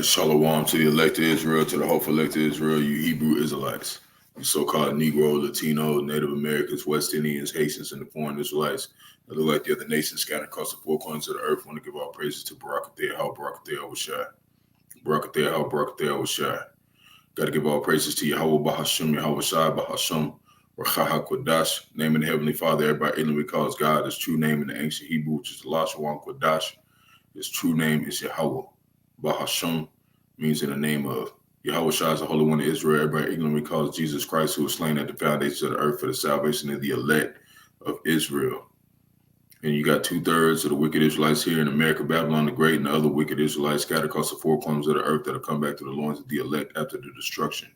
Shalom to the elect of Israel, to the hopeful elect of Israel, you Hebrew Israelites, you so-called Negro, Latino, Native Americans, West Indians, Haitians, and the foreign Israelites that look like the other nations scattered across the four corners of the earth. Want to give all praises to Barak, Yahawash, Barak, Yahawash. Got to give all praises to Yahawah, Bahasham, Bahasham, Rawchaa, Qadash, name in the Heavenly Father. Everybody ignorantly calls God his true name in the ancient Hebrew, which is Rawchaa, Qadash. His true name is Yahawah. Bahasham means in the name of. Yahawash is the Holy One of Israel. Everybody ignorantly calls Jesus Christ, who was slain at the foundations of the earth for the salvation of the elect of Israel. And you got 2/3 of the wicked Israelites here in America, Babylon the Great, and the other wicked Israelites scattered across the four corners of the earth that will come back to the loins of the elect after the destruction.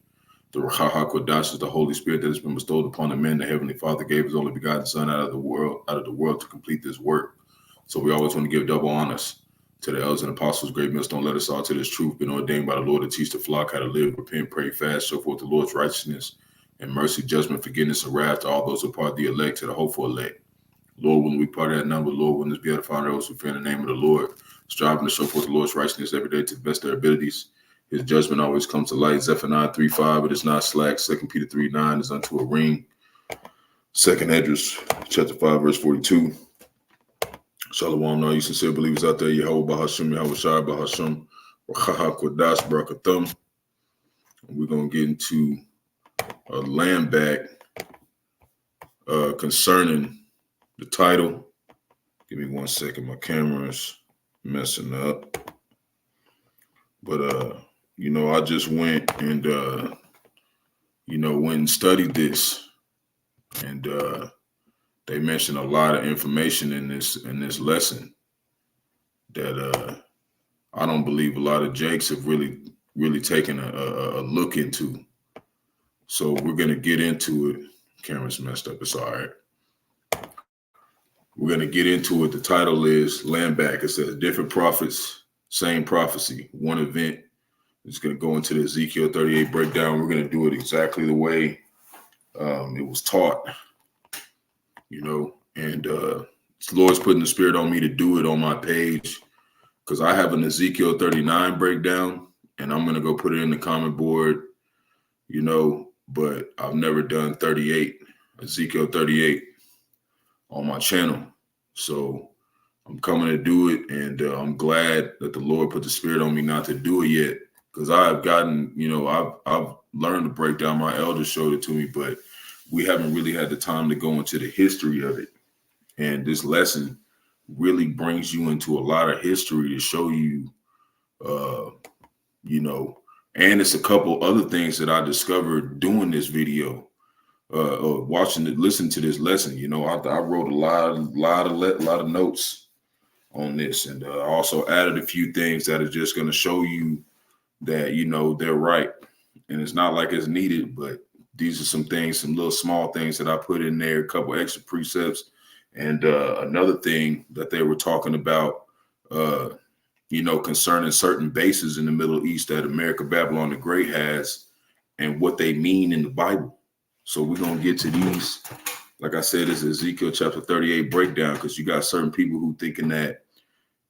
The Rawchaa Qadash is the Holy Spirit that has been bestowed upon the men. The Heavenly Father gave his only begotten Son out of the world to complete this work. So we always want to give double honors to the elders and apostles, great millstone, let us all to this truth, been ordained by the Lord to teach the flock how to live, repent, pray, fast, show forth the Lord's righteousness and mercy, judgment, forgiveness, and wrath to all those who are part of the elect, to the hopeful elect. Lord, when we part of that number, Lord, when this be edifying those who fear in the name of the Lord, striving to show forth the Lord's righteousness every day to the best of their abilities. His judgment always comes to light. Zephaniah 3:5, it is not slack. 2 Peter 3:9 is unto a ring. 2nd Esdras chapter 5, verse 42. Shalom, all you sincere believers out there. Yahawah, Bahasham, Bahasham, Rawchaa, Qadash, Barak, Atham. We're going to get into a land back concerning the title. Give me 1 second. My camera's messing up. But, I just went and, went and studied this. And, they mentioned a lot of information in this lesson that I don't believe a lot of Jakes have really taken a look into. So we're gonna get into it. Camera's messed up. It's all right. We're gonna get into it. The title is Land Back. It says different prophets, same prophecy, one event. It's gonna go into the Ezekiel 38 breakdown. We're gonna do it exactly the way it was taught. And the Lord's putting the spirit on me to do it on my page because I have an Ezekiel 39 breakdown and I'm going to go put it in the comment board, but I've never done Ezekiel 38 on my channel. So I'm coming to do it, and I'm glad that the Lord put the spirit on me not to do it yet because I've gotten, I've learned to break down. My elders showed it to me, but we haven't really had the time to go into the history of it. And this lesson really brings you into a lot of history to show you, and it's a couple other things that I discovered doing this video, listen to this lesson. I wrote a lot of notes on this, and I also added a few things that are just going to show you that, they're right. And it's not like it's needed, but these are some little small things that I put in there, a couple extra precepts. And another thing that they were talking about, concerning certain bases in the Middle East that America, Babylon the Great has and what they mean in the Bible. So we're going to get to these. Like I said, it's Ezekiel chapter 38 breakdown because you got certain people who thinking that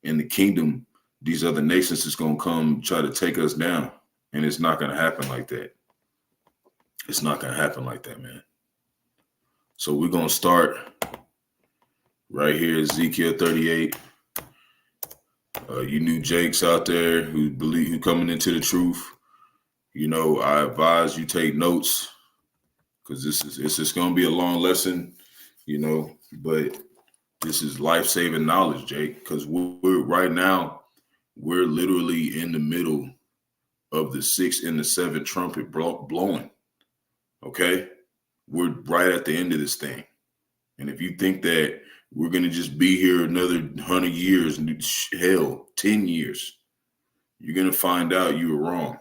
in the kingdom, these other nations is going to come try to take us down. And it's not going to happen like that. It's not going to happen like that, man. So we're going to start right here, Ezekiel 38. You new Jakes out there who coming into the truth, I advise you take notes because it's just going to be a long lesson, but this is life-saving knowledge, Jake, because we're right now, we're literally in the middle of the 6th and the 7th trumpet blowing. Okay, we're right at the end of this thing. And if you think that we're going to just be here another 100 years, hell, 10 years, you're going to find out you were wrong.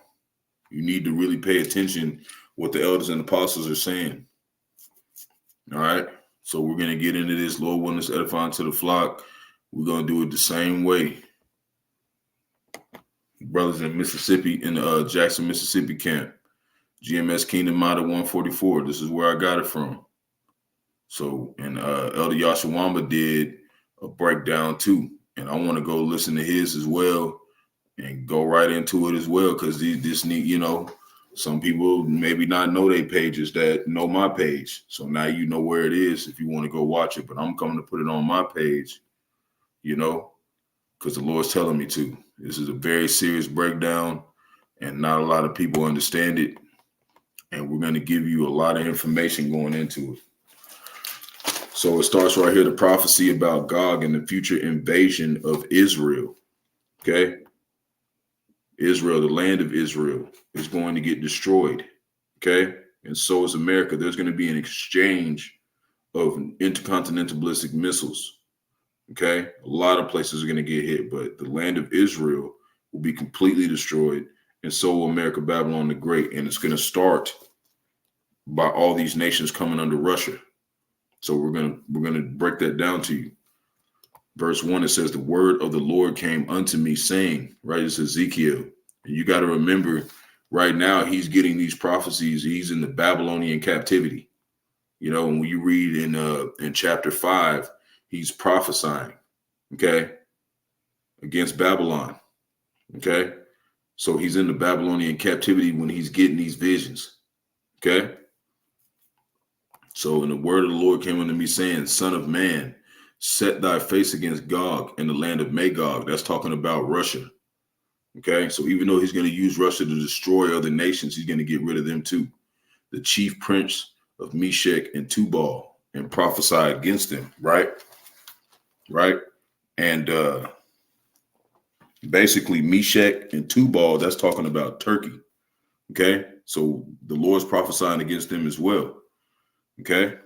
You need to really pay attention what the elders and apostles are saying. All right. So we're going to get into this. Lord willing, us edifying to the flock. We're going to do it the same way. Brothers in Mississippi, in the Jackson, Mississippi camp. GMS Kingdom Model 144. This is where I got it from. So, and Elder Yahawah did a breakdown too. And I want to go listen to his as well and go right into it as well. Because this need, you know, some people maybe not know their pages that know my page. So now you know where it is if you want to go watch it. But I'm coming to put it on my page, you know, because the Lord's telling me to. This is a very serious breakdown and not a lot of people understand it. And we're going to give you a lot of information going into it. So it starts right here, the prophecy about Gog and the future invasion of Israel. Okay. Israel, the land of Israel, is going to get destroyed. Okay. And so is America. There's going to be an exchange of intercontinental ballistic missiles. Okay. A lot of places are going to get hit, but the land of Israel will be completely destroyed. And so will America, Babylon the Great. And it's going to start by all these nations coming under Russia. So we're gonna break that down to you. Verse 1, it says, the word of the Lord came unto me saying, right? It's Ezekiel. And you got to remember, right now, he's getting these prophecies. He's in the Babylonian captivity. You know, when you read in chapter 5, he's prophesying, okay, against Babylon. Okay. So he's in the Babylonian captivity when he's getting these visions. Okay. So, and the word of the Lord came unto me saying, Son of man, set thy face against Gog in the land of Magog. That's talking about Russia. Okay. So even though he's going to use Russia to destroy other nations, he's going to get rid of them too. The chief prince of Meshach and Tubal, and prophesy against them. Right. Right. And basically Meshach and Tubal, that's talking about Turkey. Okay. So the Lord's prophesying against them as well. Okay.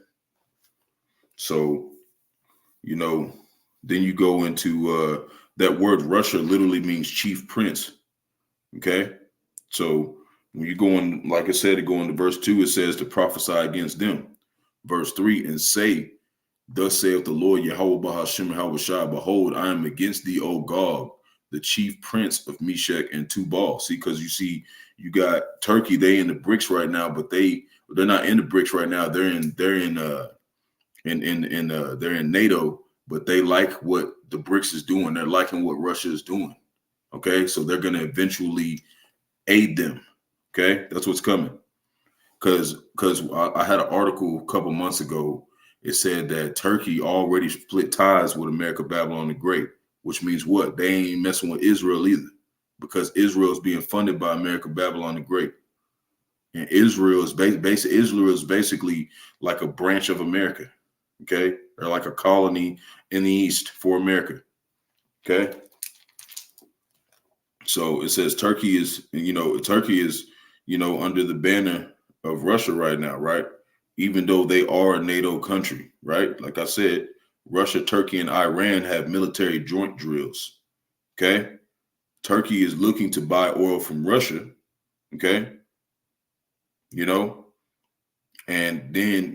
So, you know, then you go into that word Russia literally means chief prince. Okay. So when you go on, like I said, to go into verse 2, it says to prophesy against them. Verse 3, and say, thus saith the Lord Yahawah, Bahasham, Yahawash, behold, I am against thee, O Gog, the chief prince of Meshach and Tubal. See, because you see, you got Turkey, they in the BRICS right now, but they're not in the BRICS right now. They're in NATO, but they like what the BRICS is doing. They're liking what Russia is doing. Okay, so they're going to eventually aid them. Okay, that's what's coming. Because I had an article a couple months ago. It said that Turkey already split ties with America, Babylon the Great, which means what? They ain't messing with Israel either, because Israel is being funded by America, Babylon the Great. And Israel is basically like a branch of America. Okay. They're like a colony in the East for America. Okay. So it says Turkey is under the banner of Russia right now, right? Even though they are a NATO country, right? Like I said, Russia, Turkey, and Iran have military joint drills. Okay. Turkey is looking to buy oil from Russia. Okay. You know, and then,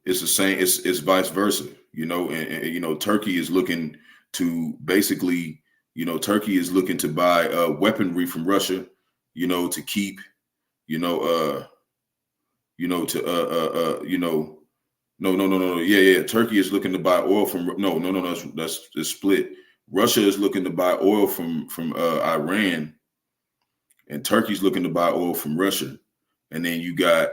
it's the same, it's vice versa, and Turkey is looking to basically, Turkey is looking to buy weaponry from Russia, to keep, no. Yeah. Turkey is looking to buy oil from, no, that's split. Russia is looking to buy oil from Iran, and Turkey's looking to buy oil from Russia. And then you got,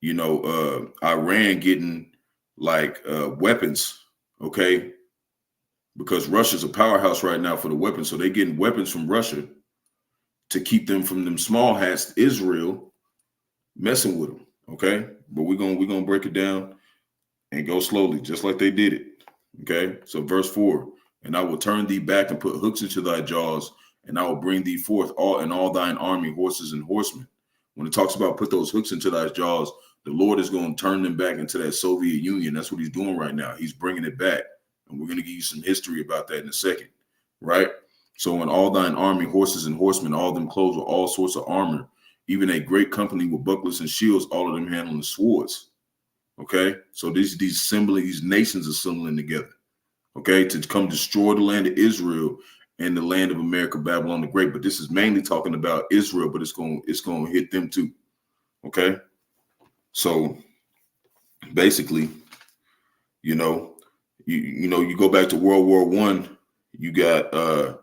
Iran getting like weapons, okay? Because Russia's a powerhouse right now for the weapons. So they're getting weapons from Russia to keep them from them small hats, Israel, messing with them, okay? But we're gonna break it down and go slowly, just like they did it, okay? So verse 4, and I will turn thee back and put hooks into thy jaws, and I will bring thee forth all thine army, horses and horsemen. When it talks about put those hooks into thy jaws, the Lord is going to turn them back into that Soviet Union. That's what he's doing right now. He's bringing it back. And we're going to give you some history about that in a second, right? So in all thine army, horses and horsemen, all them clothes with all sorts of armor, even a great company with bucklers and shields, all of them handling swords. Okay, so these nations assembling together, okay, to come destroy the land of Israel and the land of America, Babylon the Great. But this is mainly talking about Israel, but it's going to hit them too. Okay, so basically, you go back to World War I. You got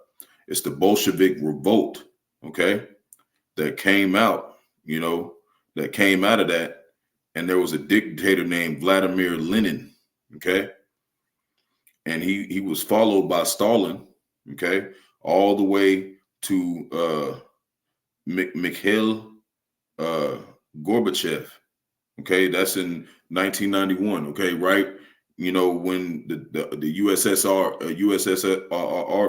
it's the Bolshevik revolt, okay, that came out, that came out of that. And there was a dictator named Vladimir Lenin, okay? And he was followed by Stalin, okay, all the way to Mikhail Gorbachev, okay? That's in 1991, okay, right? When the USSR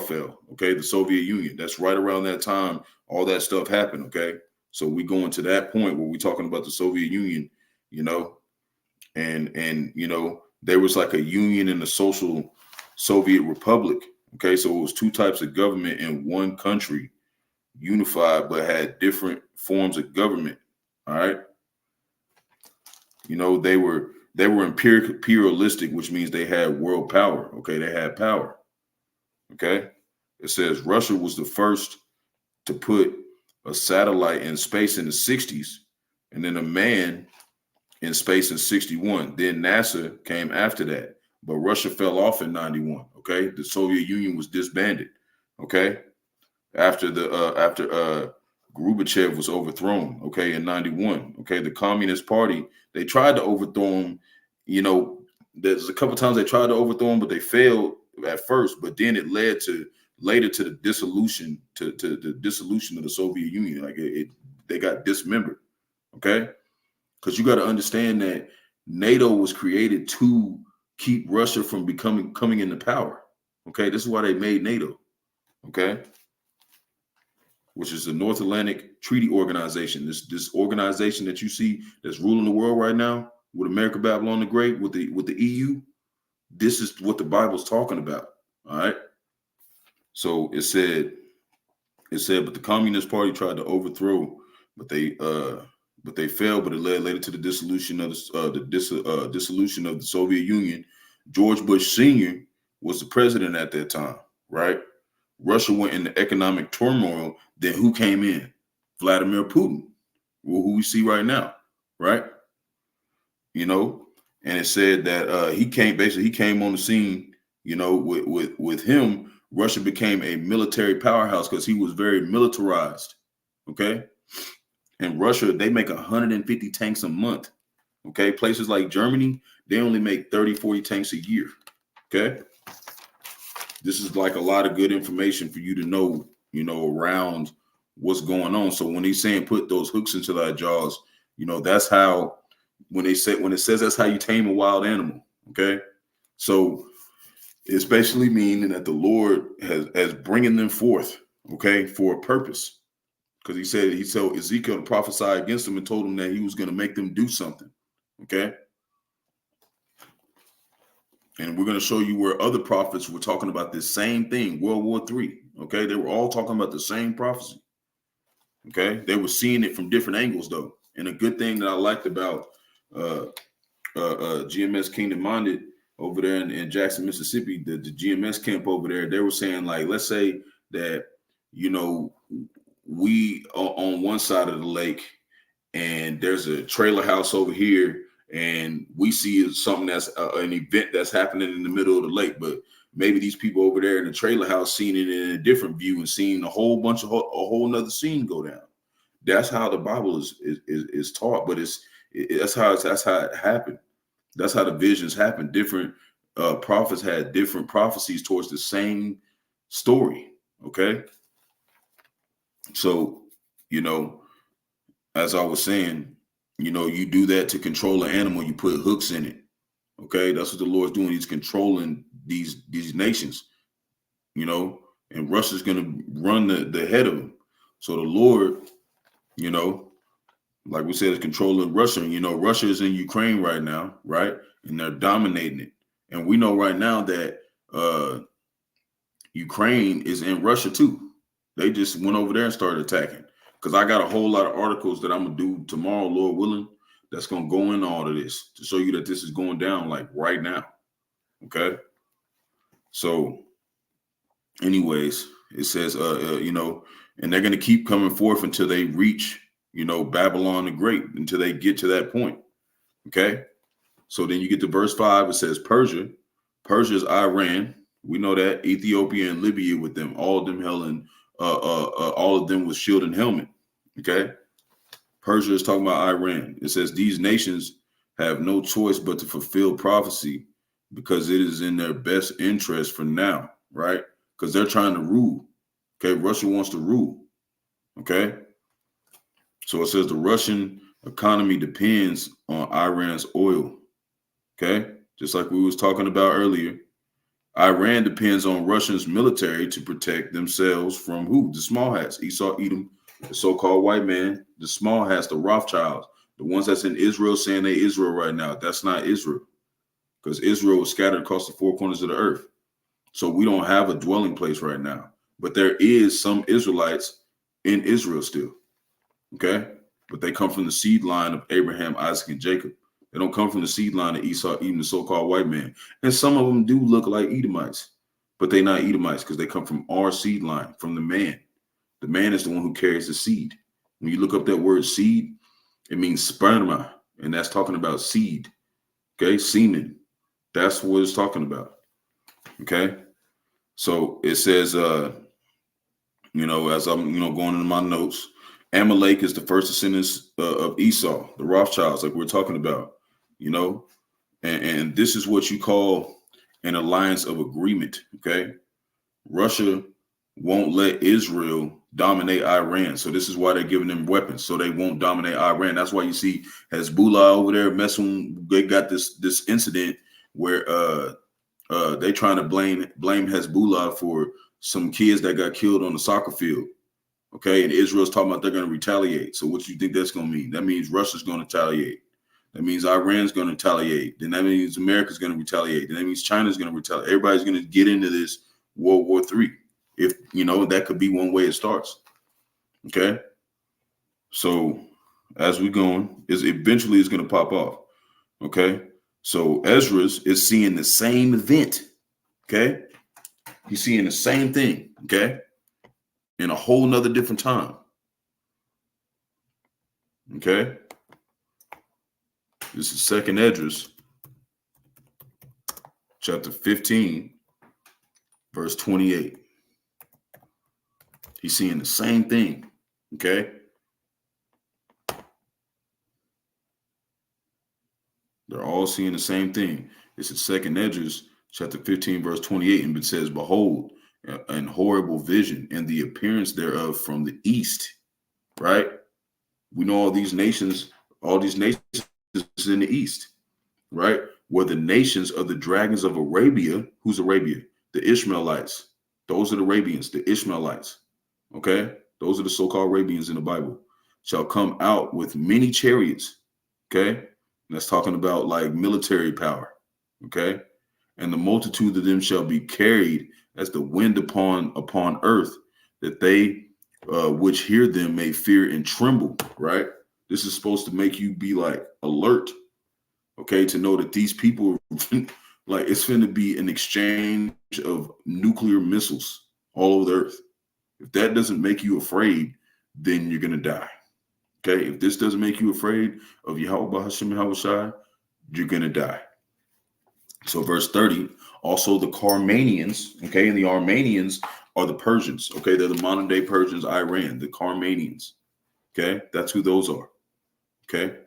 fell, okay, the Soviet Union. That's right around that time all that stuff happened, okay? So we go into that point where we're talking about the Soviet Union, and there was like a union in the social Soviet Republic. Okay, so it was two types of government in one country, unified, but had different forms of government. All right, they were imperialistic, which means they had world power. Okay, they had power. Okay, it says Russia was the first to put a satellite in space in the 60s, and then a man in space in 61. Then NASA came after that, but Russia fell off in 91. Okay, the Soviet Union was disbanded. Okay, after Gorbachev was overthrown. Okay, in 91. Okay, the Communist Party, they tried to overthrow him. There's a couple times they tried to overthrow him, but they failed at first. But then it led later to the dissolution to the dissolution of the Soviet Union. Like they got dismembered. Okay. Because you got to understand that NATO was created to keep Russia from coming into power. Okay, this is why they made NATO. Okay, which is the North Atlantic Treaty Organization. This organization that you see that's ruling the world right now with America, Babylon the Great, with the EU. This is what the Bible's talking about. All right. So it said, but the Communist Party tried to overthrow, but they failed, but it led later to the dissolution of dissolution of the Soviet Union. George Bush Sr. was the president at that time, right? Russia went into economic turmoil. Then who came in? Vladimir Putin, who we see right now, right? And it said that he came on the scene. With him, Russia became a military powerhouse because he was very militarized. Okay. In Russia, they make 150 tanks a month. Okay. Places like Germany, they only make 30, 40 tanks a year. Okay. This is like a lot of good information for you to know, around what's going on. So when he's saying put those hooks into thy jaws, that's how, when it says that's how you tame a wild animal. Okay. So it's basically meaning that the Lord has bringing them forth, okay, for a purpose. Because he told Ezekiel to prophesy against them and told him that he was going to make them do something. Okay. And we're going to show you where other prophets were talking about this same thing, World War III. Okay. They were all talking about the same prophecy. Okay. They were seeing it from different angles, though. And a good thing that I liked about GMS Kingdom Minded over there in Jackson, Mississippi, the GMS camp over there, they were saying, like, let's say that, we are on one side of the lake and there's a trailer house over here, and we see something that's an event that's happening in the middle of the lake, but maybe these people over there in the trailer house seen it in a different view and seen a whole nother scene go down. That's how the Bible is taught, but that's how it happened. That's how the visions happen. Different prophets had different prophecies towards the same story. Okay. So, as I was saying, you do that to control an animal, you put hooks in it. Okay. That's what the Lord's doing. He's controlling these nations, and Russia's going to run the head of them. So the Lord, like we said, is controlling Russia. Russia is in Ukraine right now, right? And they're dominating it. And we know right now that Ukraine is in Russia too. They just went over there and started attacking. because I got a whole lot of articles that I'm gonna do tomorrow, Lord willing, that's gonna go into all of this to show you that this is going down like right now. Okay. So, anyways, it says, and they're gonna keep coming forth until they reach, Babylon the Great, until they get to that point. Okay. So then you get to verse 5. It says Persia. Persia is Iran. We know that. Ethiopia and Libya with them. All of them all of them with shield and helmet. Okay. Persia is talking about Iran. It says these nations have no choice but to fulfill prophecy because it is in their best interest for now, right? Because they're trying to rule. Okay. Russia wants to rule. Okay. So it says the Russian economy depends on Iran's oil. Okay. Just like we was talking about earlier. Iran depends on Russia's military to protect themselves from who? The small hats. Esau, Edom, the so-called white man, the small hats, the Rothschilds, the ones that's in Israel saying they Israel right now. That's not Israel, because Israel was scattered across the four corners of the earth. So we don't have a dwelling place right now. But there is some Israelites in Israel still. Okay. But they come from the seed line of Abraham, Isaac, and Jacob. They don't come from the seed line of Esau, even the so-called white man. And some of them do look like Edomites, but they're not Edomites because they come from our seed line, from the man. The man is the one who carries the seed. When you look up that word seed, it means sperma, and that's talking about seed. Okay, semen. That's what it's talking about. Okay, so it says, as I'm, going into my notes, Amalek is the first descendants of Esau, the Rothschilds, like we're talking about. And this is what you call an alliance of agreement. Okay. Russia won't let Israel dominate Iran. So this is why they're giving them weapons. So they won't dominate Iran. That's why you see Hezbollah over there messing. They got this incident where they trying to blame Hezbollah for some kids that got killed on the soccer field. Okay. And Israel's talking about they're going to retaliate. So what do you think that's going to mean? That means Russia's going to retaliate. That means Iran's going to retaliate. Then that means America's going to retaliate. Then that means China's going to retaliate. Everybody's going to get into this World War III. If, that could be one way it starts. Okay. So as we're going, eventually it's going to pop off. Okay. So Ezra's is seeing the same event. Okay. He's seeing the same thing. Okay. In a whole nother different time. Okay. This is Second Esdras, chapter 15, verse 28. He's seeing the same thing. Okay. They're all seeing the same thing. This is Second Esdras, chapter 15, verse 28. And it says, behold, an horrible vision and the appearance thereof from the east. Right. We know all these nations in the east, right? Were the nations of the dragons of Arabia. Who's Arabia? The Ishmaelites. Those are the Arabians, the Ishmaelites. Okay. Those are the so-called Arabians in the Bible. Shall come out with many chariots. Okay. And that's talking about like military power. Okay. And the multitude of them shall be carried as the wind upon earth, that they which hear them may fear and tremble. Right. This is supposed to make you be like alert, okay, to know that these people, like it's going to be an exchange of nuclear missiles all over the earth. If that doesn't make you afraid, then you're going to die. Okay, if this doesn't make you afraid of Yahawah, Bahasham, Yahawash, you're going to die. So verse 30, also the Carmanians, okay, and the Armenians are the Persians, okay, they're the modern day Persians, Iran, the Carmanians, okay, that's who those are. Okay.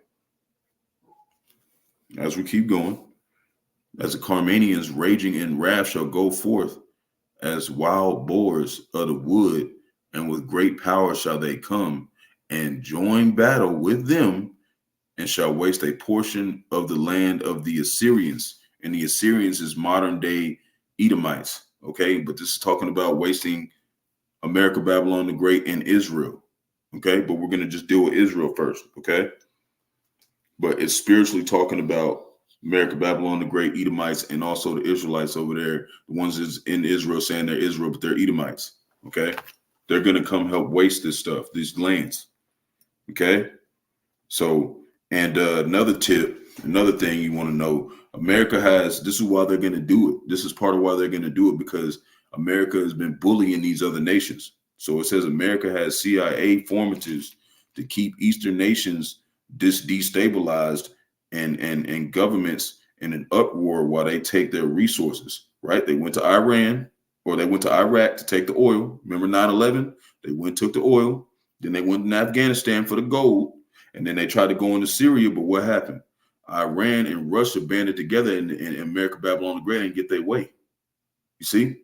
As we keep going, as the Carmanians raging in wrath shall go forth as wild boars of the wood, and with great power shall they come and join battle with them, and shall waste a portion of the land of the Assyrians. And the Assyrians is modern day Edomites. Okay. But this is talking about wasting America, Babylon the Great, and Israel. Okay. But we're going to just deal with Israel first. Okay. But it's spiritually talking about America, Babylon the Great, Edomites, and also the Israelites over there, the ones that's in Israel saying they're Israel, but they're Edomites. Okay. They're going to come help waste this stuff, these lands. Okay. So, and another thing you want to know, America has, this is why they're going to do it. This is part of why they're going to do it, because America has been bullying these other nations. So it says America has CIA formatives to keep Eastern nations destabilized and governments in an uproar while they take their resources, right? They went to Iran, or they went to Iraq to take the oil. Remember 9/11? They went, took the oil. Then they went in Afghanistan for the gold. And then they tried to go into Syria, but what happened? Iran and Russia banded together, and America, Babylon the Great, and get their way. You see?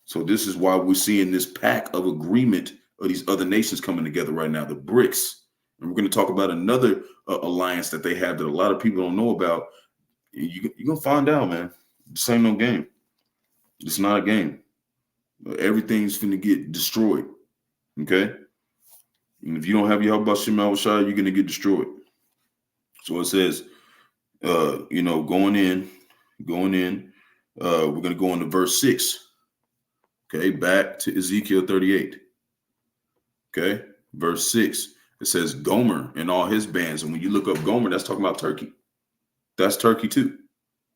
So this is why we're seeing this pack of agreement of these other nations coming together right now, the BRICS. And we're going to talk about another alliance that they have that a lot of people don't know about. You're going to find out, man. This ain't no game. It's not a game. Everything's going to get destroyed. Okay? And if you don't have Yahawash, you're going to get destroyed. So it says, going in, we're going to go into verse 6. Okay, back to Ezekiel 38. Okay, verse 6. It says Gomer and all his bands. And when you look up Gomer, that's talking about Turkey. That's Turkey too.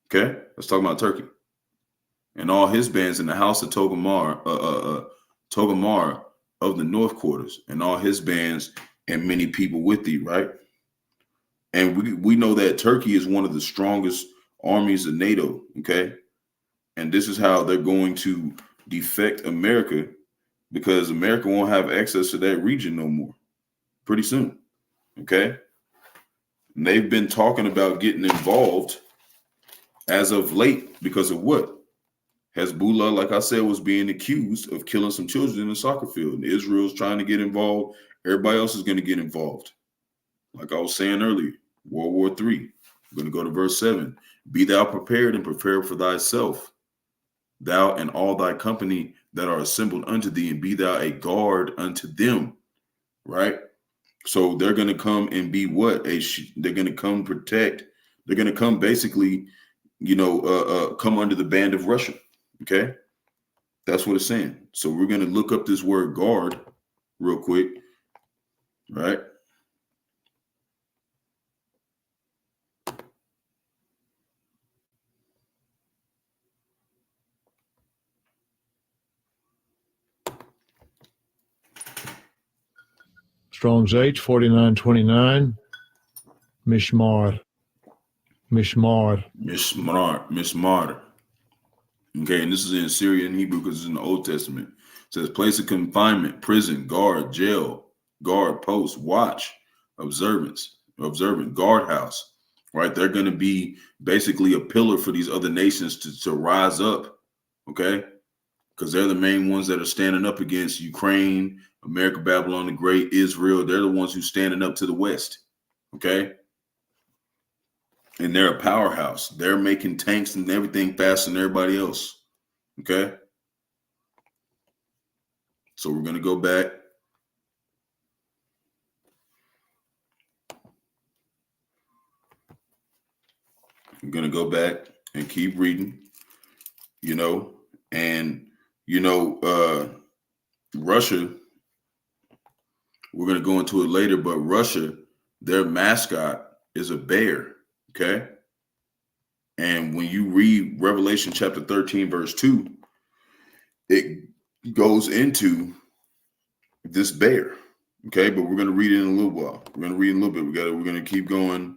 Okay, that's talking about Turkey. And all his bands in the house of Togarmah of the north quarters, and all his bands and many people with thee, right? And we know that Turkey is one of the strongest armies of NATO, okay? And this is how they're going to defect America, because America won't have access to that region no more pretty soon, okay? And they've been talking about getting involved as of late because of what? Hezbollah, like I said, was being accused of killing some children in the soccer field. And Israel's trying to get involved. Everybody else is going to get involved. Like I was saying earlier, World War III. We're going to go to verse 7. Be thou prepared and prepare for thyself, thou and all thy company that are assembled unto thee, and be thou a guard unto them. Right? So they're going to come and be what? They're going to come protect. They're going to come basically, come under the band of Russia. Okay, that's what it's saying. So we're going to look up this word guard real quick, right? Strong's H 4929. Mishmar. Okay, and this is in Syrian Hebrew because it's in the Old Testament. It says place of confinement, prison, guard, jail, guard, post, watch, observant, guardhouse, right? They're going to be basically a pillar for these other nations to rise up, okay? Because they're the main ones that are standing up against Ukraine, America, Babylon the Great, Israel. They're the ones who's standing up to the West, okay? And they're a powerhouse. They're making tanks and everything faster than everybody else. Okay. So we're going to go back. We're going to go back and keep reading, Russia, we're going to go into it later, but Russia, their mascot is a bear. Okay. And when you read Revelation chapter 13, verse 2, it goes into this bear. Okay. But we're going to read it in a little while. We're going to read in a little bit. We're going to keep going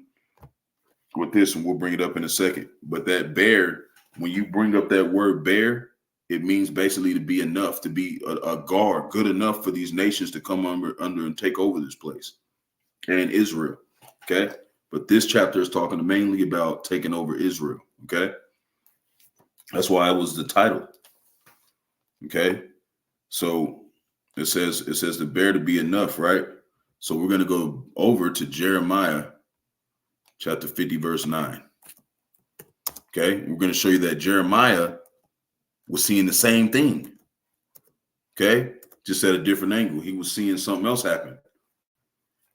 with this and we'll bring it up in a second. But that bear, when you bring up that word bear, it means basically to be enough, to be a guard, good enough for these nations to come under and take over this place and Israel. Okay. But this chapter is talking mainly about taking over Israel. Okay. That's why it was the title. Okay. So it says the bear to be enough, right? So we're going to go over to Jeremiah chapter 50, verse 9. Okay. We're going to show you that Jeremiah was seeing the same thing. Okay. Just at a different angle. He was seeing something else happen.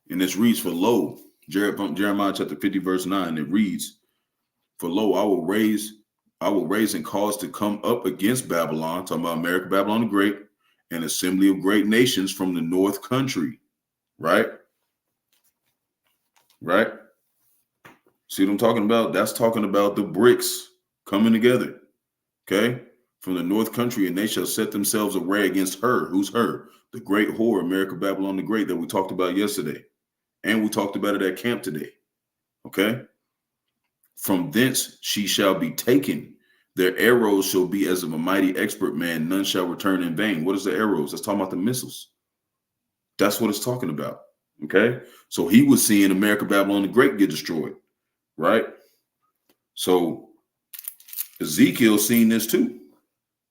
And this reads, for lo, Jeremiah chapter 50, verse 9, it reads, for lo, I will raise and cause to come up against Babylon, talking about America, Babylon the Great, an assembly of great nations from the north country, right? Right? See what I'm talking about? That's talking about the BRICS coming together, okay? From the north country, and they shall set themselves array against her. Who's her? The great whore, America Babylon the Great, that we talked about yesterday. And we talked about it at camp today, okay? From thence she shall be taken. Their arrows shall be as of a mighty expert man. None shall return in vain. What is the arrows? That's talking about the missiles. That's what it's talking about, okay? So he was seeing America Babylon the Great get destroyed, right? So Ezekiel seen this too,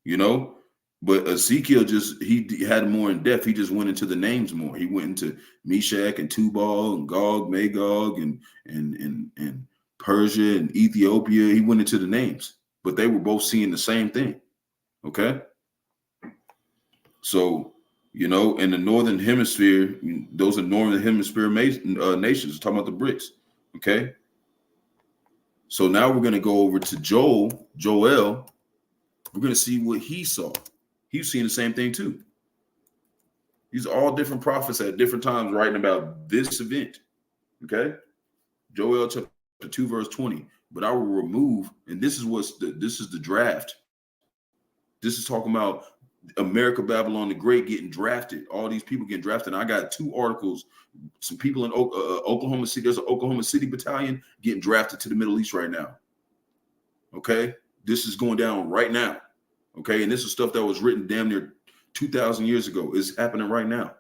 you know, but Ezekiel he had more in depth. He just went into the names more. He went into Meshach and Tubal and Gog, Magog, and Persia and Ethiopia. He went into the names, but they were both seeing the same thing. Okay. So, you know, in the northern hemisphere, those are northern hemisphere nations. Talking about the BRICS. Okay. So now we're going to go over to Joel. We're going to see what he saw. He was seeing the same thing too. These are all different prophets at different times writing about this event. Okay. Joel chapter 2, verse 20. But I will remove, and this is the draft. This is talking about America Babylon the Great getting drafted. All these people getting drafted. And I got 2 articles. Some people in Oklahoma City. There's an Oklahoma City battalion getting drafted to the Middle East right now. Okay. This is going down right now. Okay. And this is stuff that was written damn near 2,000 years ago. It's happening right now.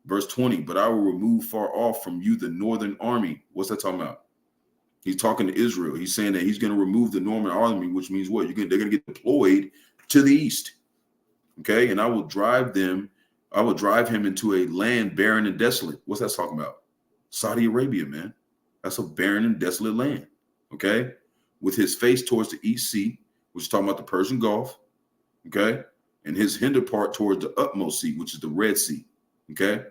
Verse 20. But I will remove far off from you the northern army. What's that talking about? He's talking to Israel. He's saying that he's going to remove the Northern army, which means what? They're going to get deployed to the east. Okay. And I will drive him into a land barren and desolate. What's that talking about? Saudi Arabia, man. That's a barren and desolate land. Okay. With his face towards the East Sea, which is talking about the Persian Gulf. Okay. And his hinder part towards the utmost sea, which is the Red Sea. Okay.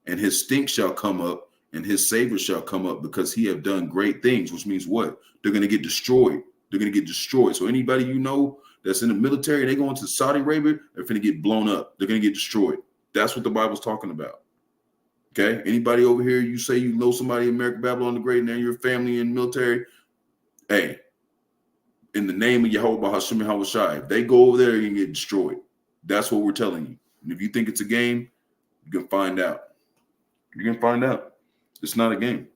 And his stink shall come up, and his savor shall come up, because he have done great things, which means what? They're going to get destroyed. They're going to get destroyed. So anybody you know that's in the military, they go into Saudi Arabia, they're going to get blown up. They're going to get destroyed. That's what the Bible's talking about. Okay. Anybody over here, you say you know somebody in America Babylon the Great, and they're your family in the military. Hey, in the name of Yahawah, Bahasham, Yahawash, if they go over there, you can get destroyed. That's what we're telling you. And if you think it's a game, you can find out. You can find out. It's not a game.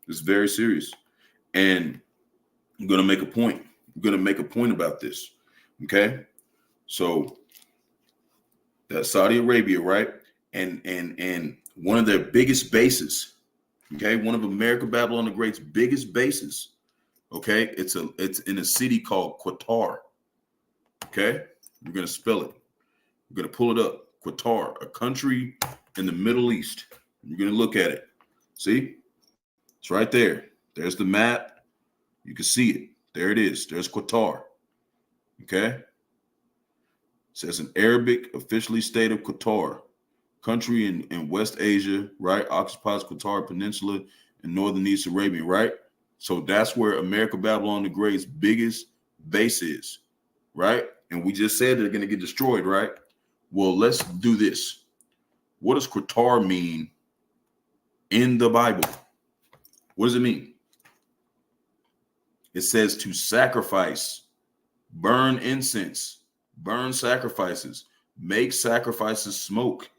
It's very serious. And I'm going to make a point. I'm going to make a point about this. Okay. So that's Saudi Arabia, right? And one of their biggest bases, okay, one of America Babylon the Great's biggest bases, okay, it's in a city called Qatar. Okay. We're going to spell it. We're going to pull it up. Qatar, a country in the Middle East. You're going to look at it. See? It's right there. There's the map. You can see it. There it is. There's Qatar. Okay? It says in Arabic, officially state of Qatar, country in West Asia, right? Occupies Qatar Peninsula and northern East Arabia, right? So that's where America Babylon the Great's biggest base is, right? And we just said they're going to get destroyed, right? Well, let's do this. What does Qatar mean in the Bible? What does it mean? It says to sacrifice, burn incense, burn sacrifices, make sacrifices smoke.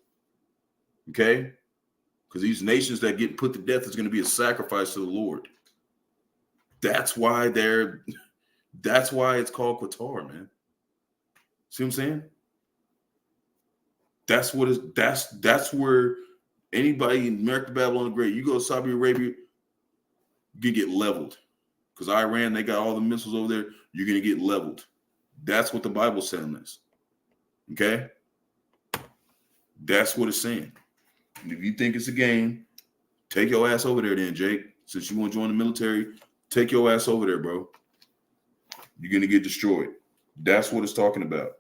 Okay? Because these nations that get put to death is going to be a sacrifice to the Lord. That's why it's called Qatar, man. See what I'm saying? That's where anybody in America Babylon the Great, you go to Saudi Arabia, you get leveled. Because Iran, they got all the missiles over there, you're going to get leveled. That's what the Bible's telling us. Okay? That's what it's saying. And if you think it's a game, take your ass over there then, Jake. Since you want to join the military, take your ass over there, bro. You're going to get destroyed. That's what it's talking about.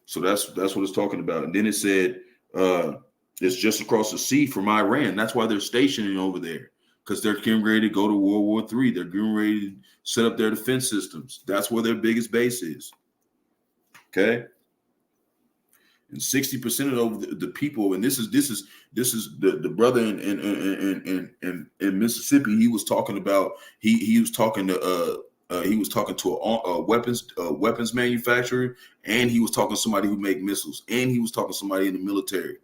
So that's what it's talking about. And then it said it's just across the sea from Iran. That's why they're stationing over there, because they're getting ready to go to World War III. They're getting ready to set up their defense systems. That's where their biggest base is. Okay. And 60% of the people, and this is the brother in Mississippi. He was talking about he was talking to a weapons manufacturer, and he was talking to somebody who make missiles, and he was talking to somebody in the military.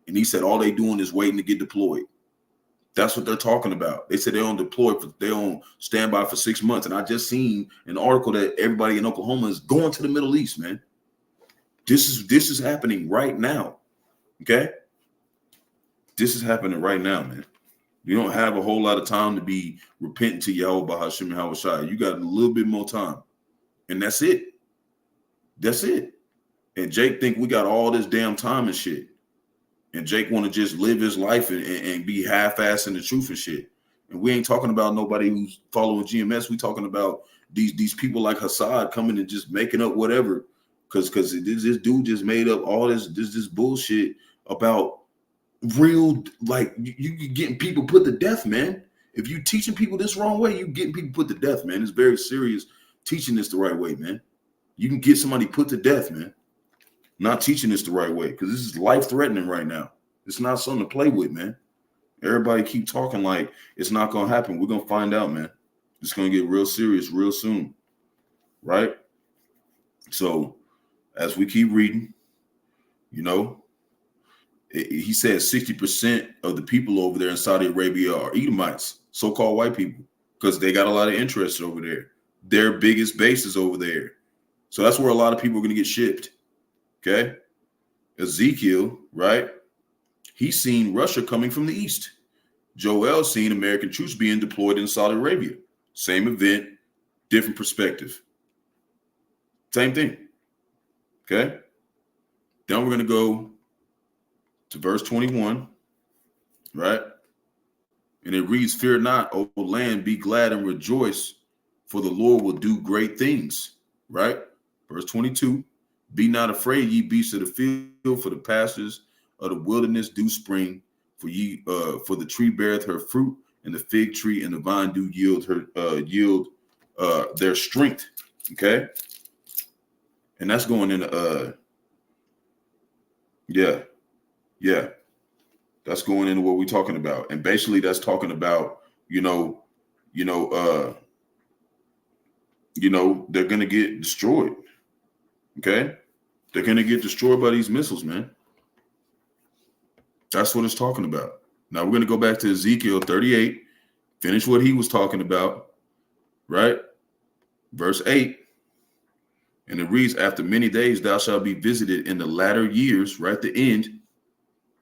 And he said all they doing is waiting to get deployed. That's what they're talking about. They said they don't stand by for 6 months. And I just seen an article that everybody in Oklahoma is going to the Middle East, man. This is happening right now. Okay? This is happening right now, man. You don't have a whole lot of time to be repenting to Yahawah, Bahasham, and Yahawash. You got a little bit more time. And that's it. That's it. And Jake think we got all this damn time and shit. And Jake want to just live his life and be half-assed in the truth and shit. And we ain't talking about nobody who's following GMS. We talking about these people like Hassad coming and just making up whatever. Because this dude just made up all this bullshit about real, like, you getting people put to death, man. If you teaching people this wrong way, you getting people put to death, man. It's very serious teaching this the right way, man. You can get somebody put to death, man. Not teaching this the right way, because this is life-threatening right now. It's not something to play with, man. Everybody keep talking like it's not going to happen. We're going to find out, man. It's going to get real serious real soon, right? So as we keep reading, you know, he said 60% of the people over there in Saudi Arabia are Edomites, so-called white people, because they got a lot of interest over there. Their biggest base is over there. So that's where a lot of people are going to get shipped. Okay. Ezekiel, right? He's seen Russia coming from the east. Joel seen American troops being deployed in Saudi Arabia. Same event, different perspective. Same thing. Okay. Then we're going to go to verse 21, right? And it reads, "Fear not, O land, be glad and rejoice, for the Lord will do great things," right? Verse 22, "Be not afraid, ye beasts of the field, for the pastures of the wilderness do spring, for the tree beareth her fruit, and the fig tree and the vine do yield their strength." Okay. And that's going in that's going into what we're talking about. And basically that's talking about, they're gonna get destroyed. Okay. They're going to get destroyed by these missiles, man. That's what it's talking about. Now we're going to go back to Ezekiel 38, finish what he was talking about, right? Verse 8, and it reads, "After many days thou shalt be visited in the latter years," right? The end,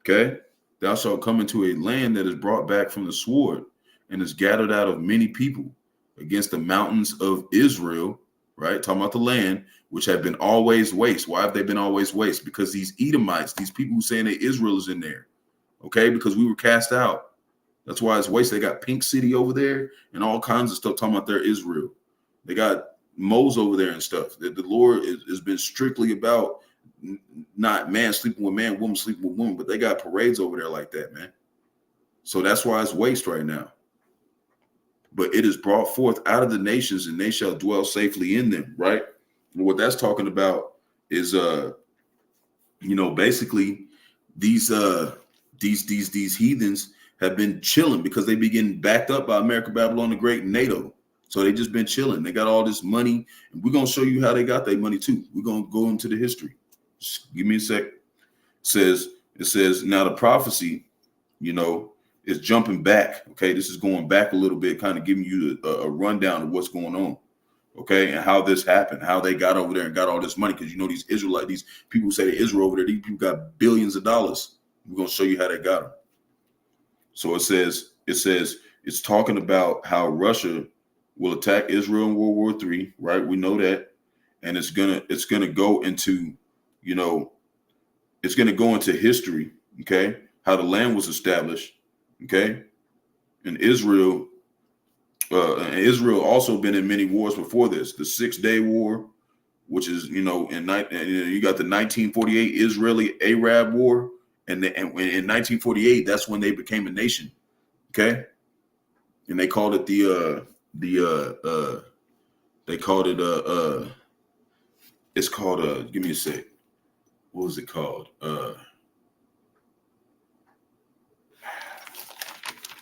okay? "Thou shalt come into a land that is brought back from the sword and is gathered out of many people against the mountains of Israel," right? Talking about the land, "which have been always waste." Why have they been always waste? Because these Edomites, these people who saying that Israel is in there, okay? Because we were cast out. That's why it's waste. They got Pink City over there and all kinds of stuff talking about their Israel. They got moles over there and stuff. The Lord has been strictly about not man sleeping with man, woman sleeping with woman, but they got parades over there like that, man. So that's why it's waste right now. But it is brought forth out of the nations, and they shall dwell safely in them, right? And what that's talking about is basically these heathens have been chilling because they be getting backed up by America, Babylon the Great, and NATO. So they just been chilling. They got all this money, and we're gonna show you how they got their money too. We're gonna go into the history. Just give me a sec. It says now the prophecy, is jumping back. Okay, this is going back a little bit, kind of giving you a rundown of what's going on. Okay, and how this happened, how they got over there and got all this money. Because these Israelites, these people who say they're Israel over there, these people got billions of dollars. We're gonna show you how they got them. So it says it's talking about how Russia will attack Israel in World War III, right? We know that, and it's gonna go into, it's gonna go into history. Okay, how the land was established. Okay, and Israel also been in many wars before this. The 6-Day War, which is you got the 1948 Israeli Arab War, and in 1948 that's when they became a nation. Okay, and they called it it's called give me a sec. what was it called?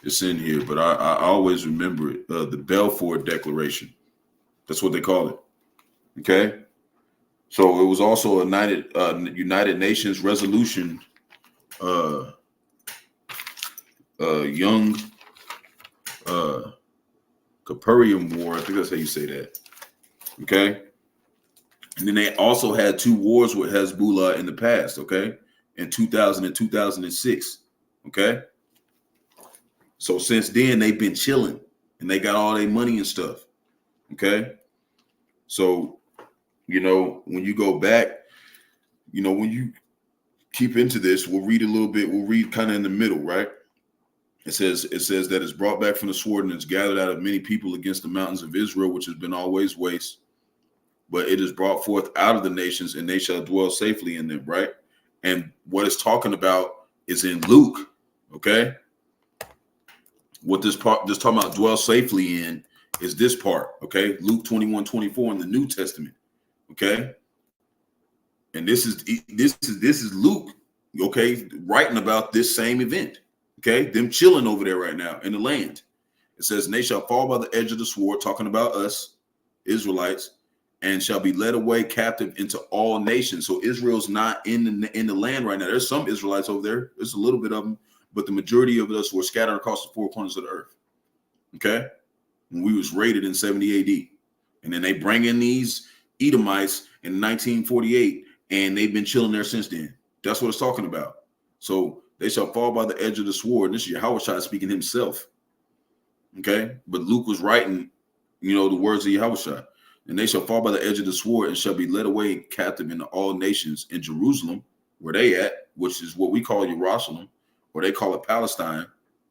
It's in here, but I always remember it. The Balfour Declaration. That's what they call it. Okay. So it was also a United Nations resolution. Young Capurium War. I think that's how you say that. Okay. And then they also had 2 wars with Hezbollah in the past. Okay. In 2000 and 2006. Okay. So since then, they've been chilling and they got all their money and stuff. Okay. So, when you go back, when you keep into this, we'll read a little bit. We'll read kind of in the middle, right? It says that it's brought back from the sword and it's gathered out of many people against the mountains of Israel, which has been always waste. But it is brought forth out of the nations and they shall dwell safely in them, right? And what it's talking about is in Luke, okay? What this talking about dwell safely in is this part, okay? Luke 21:24 in the New Testament, okay? And this is Luke, okay, writing about this same event, okay? Them chilling over there right now in the land. It says, and they shall fall by the edge of the sword, talking about us, Israelites, and shall be led away captive into all nations. So Israel's not in the land right now. There's some Israelites over there. There's a little bit of them, but the majority of us were scattered across the 4 corners of the earth, okay? When we was raided in 70 AD. And then they bring in these Edomites in 1948, and they've been chilling there since then. That's what it's talking about. So they shall fall by the edge of the sword. And this is Yahawash speaking himself. Okay. But Luke was writing, the words of Yahawash. And they shall fall by the edge of the sword and shall be led away captive into all nations. In Jerusalem, where they at, which is what we call Jerusalem, or they call it Palestine,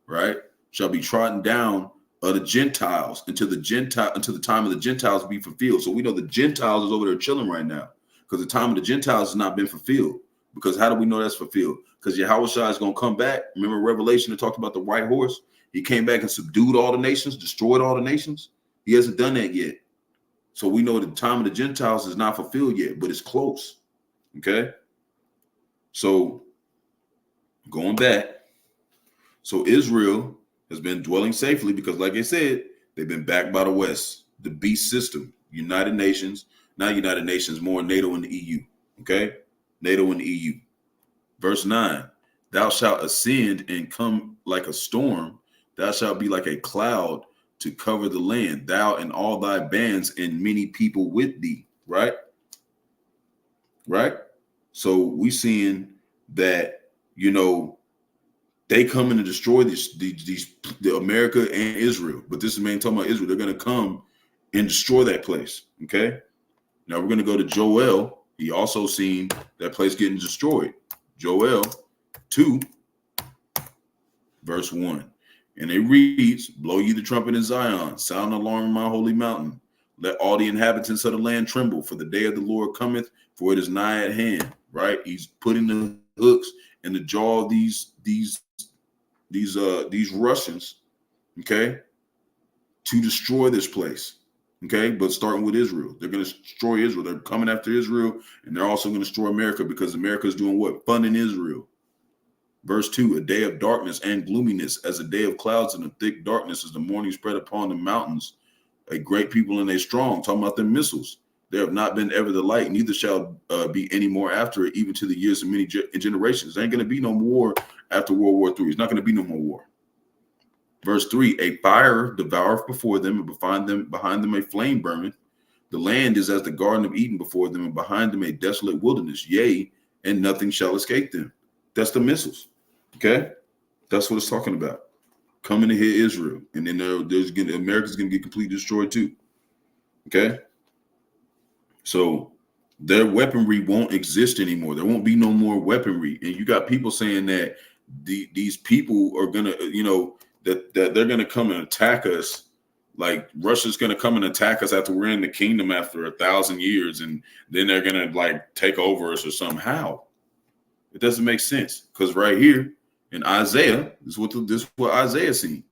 right? Shall be trodden down of the Gentiles until the time of the Gentiles be fulfilled. So we know the Gentiles is over there chilling right now, because the time of the Gentiles has not been fulfilled. Because how do we know that's fulfilled? Because Yahawash is going to come back. Remember Revelation that talked about the white horse? He came back and subdued all the nations, destroyed all the nations. He hasn't done that yet. So we know the time of the Gentiles is not fulfilled yet, but it's close. Okay. So going back. So Israel has been dwelling safely because, like I said, they've been backed by the West, the beast system, United Nations, not United Nations, more NATO and the EU. Okay. NATO and the EU. Verse 9, thou shalt ascend and come like a storm. Thou shalt be like a cloud to cover the land, thou and all thy bands and many people with thee. Right? Right? So we seeing that, they come in to destroy the America and Israel. But this is mainly talking about Israel. They're going to come and destroy that place. Okay? Now we're going to go to Joel. He also seen that place getting destroyed. Joel 2, verse 1. And it reads, blow ye the trumpet in Zion, sound the alarm in my holy mountain. Let all the inhabitants of the land tremble, for the day of the Lord cometh, for it is nigh at hand. Right? He's putting the hooks in the jaw of these Russians, okay, to destroy this place. Okay, but starting with Israel, they're going to destroy Israel. They're coming after Israel, and they're also going to destroy America because America is doing what? Funding Israel. Verse 2, a day of darkness and gloominess, as a day of clouds and a thick darkness, as the morning spread upon the mountains. A great people and a strong, talking about their missiles. There have not been ever the light, neither shall be any more after it, even to the years of many generations. There ain't going to be no war after World War III. It's not going to be no more war. Verse 3, a fire devoureth before them, and behind them a flame burneth. The land is as the Garden of Eden before them, and behind them a desolate wilderness. Yea, and nothing shall escape them. That's the missiles. Okay? That's what it's talking about. Coming to hit Israel. And then America's going to get completely destroyed too. Okay? So their weaponry won't exist anymore. There won't be no more weaponry. And you got people saying that these people are going to, that they're going to come and attack us. Like Russia's going to come and attack us after we're in the kingdom after 1,000 years. And then they're going to take over us or somehow. It doesn't make sense. Because right here in Isaiah, this is what Isaiah seen.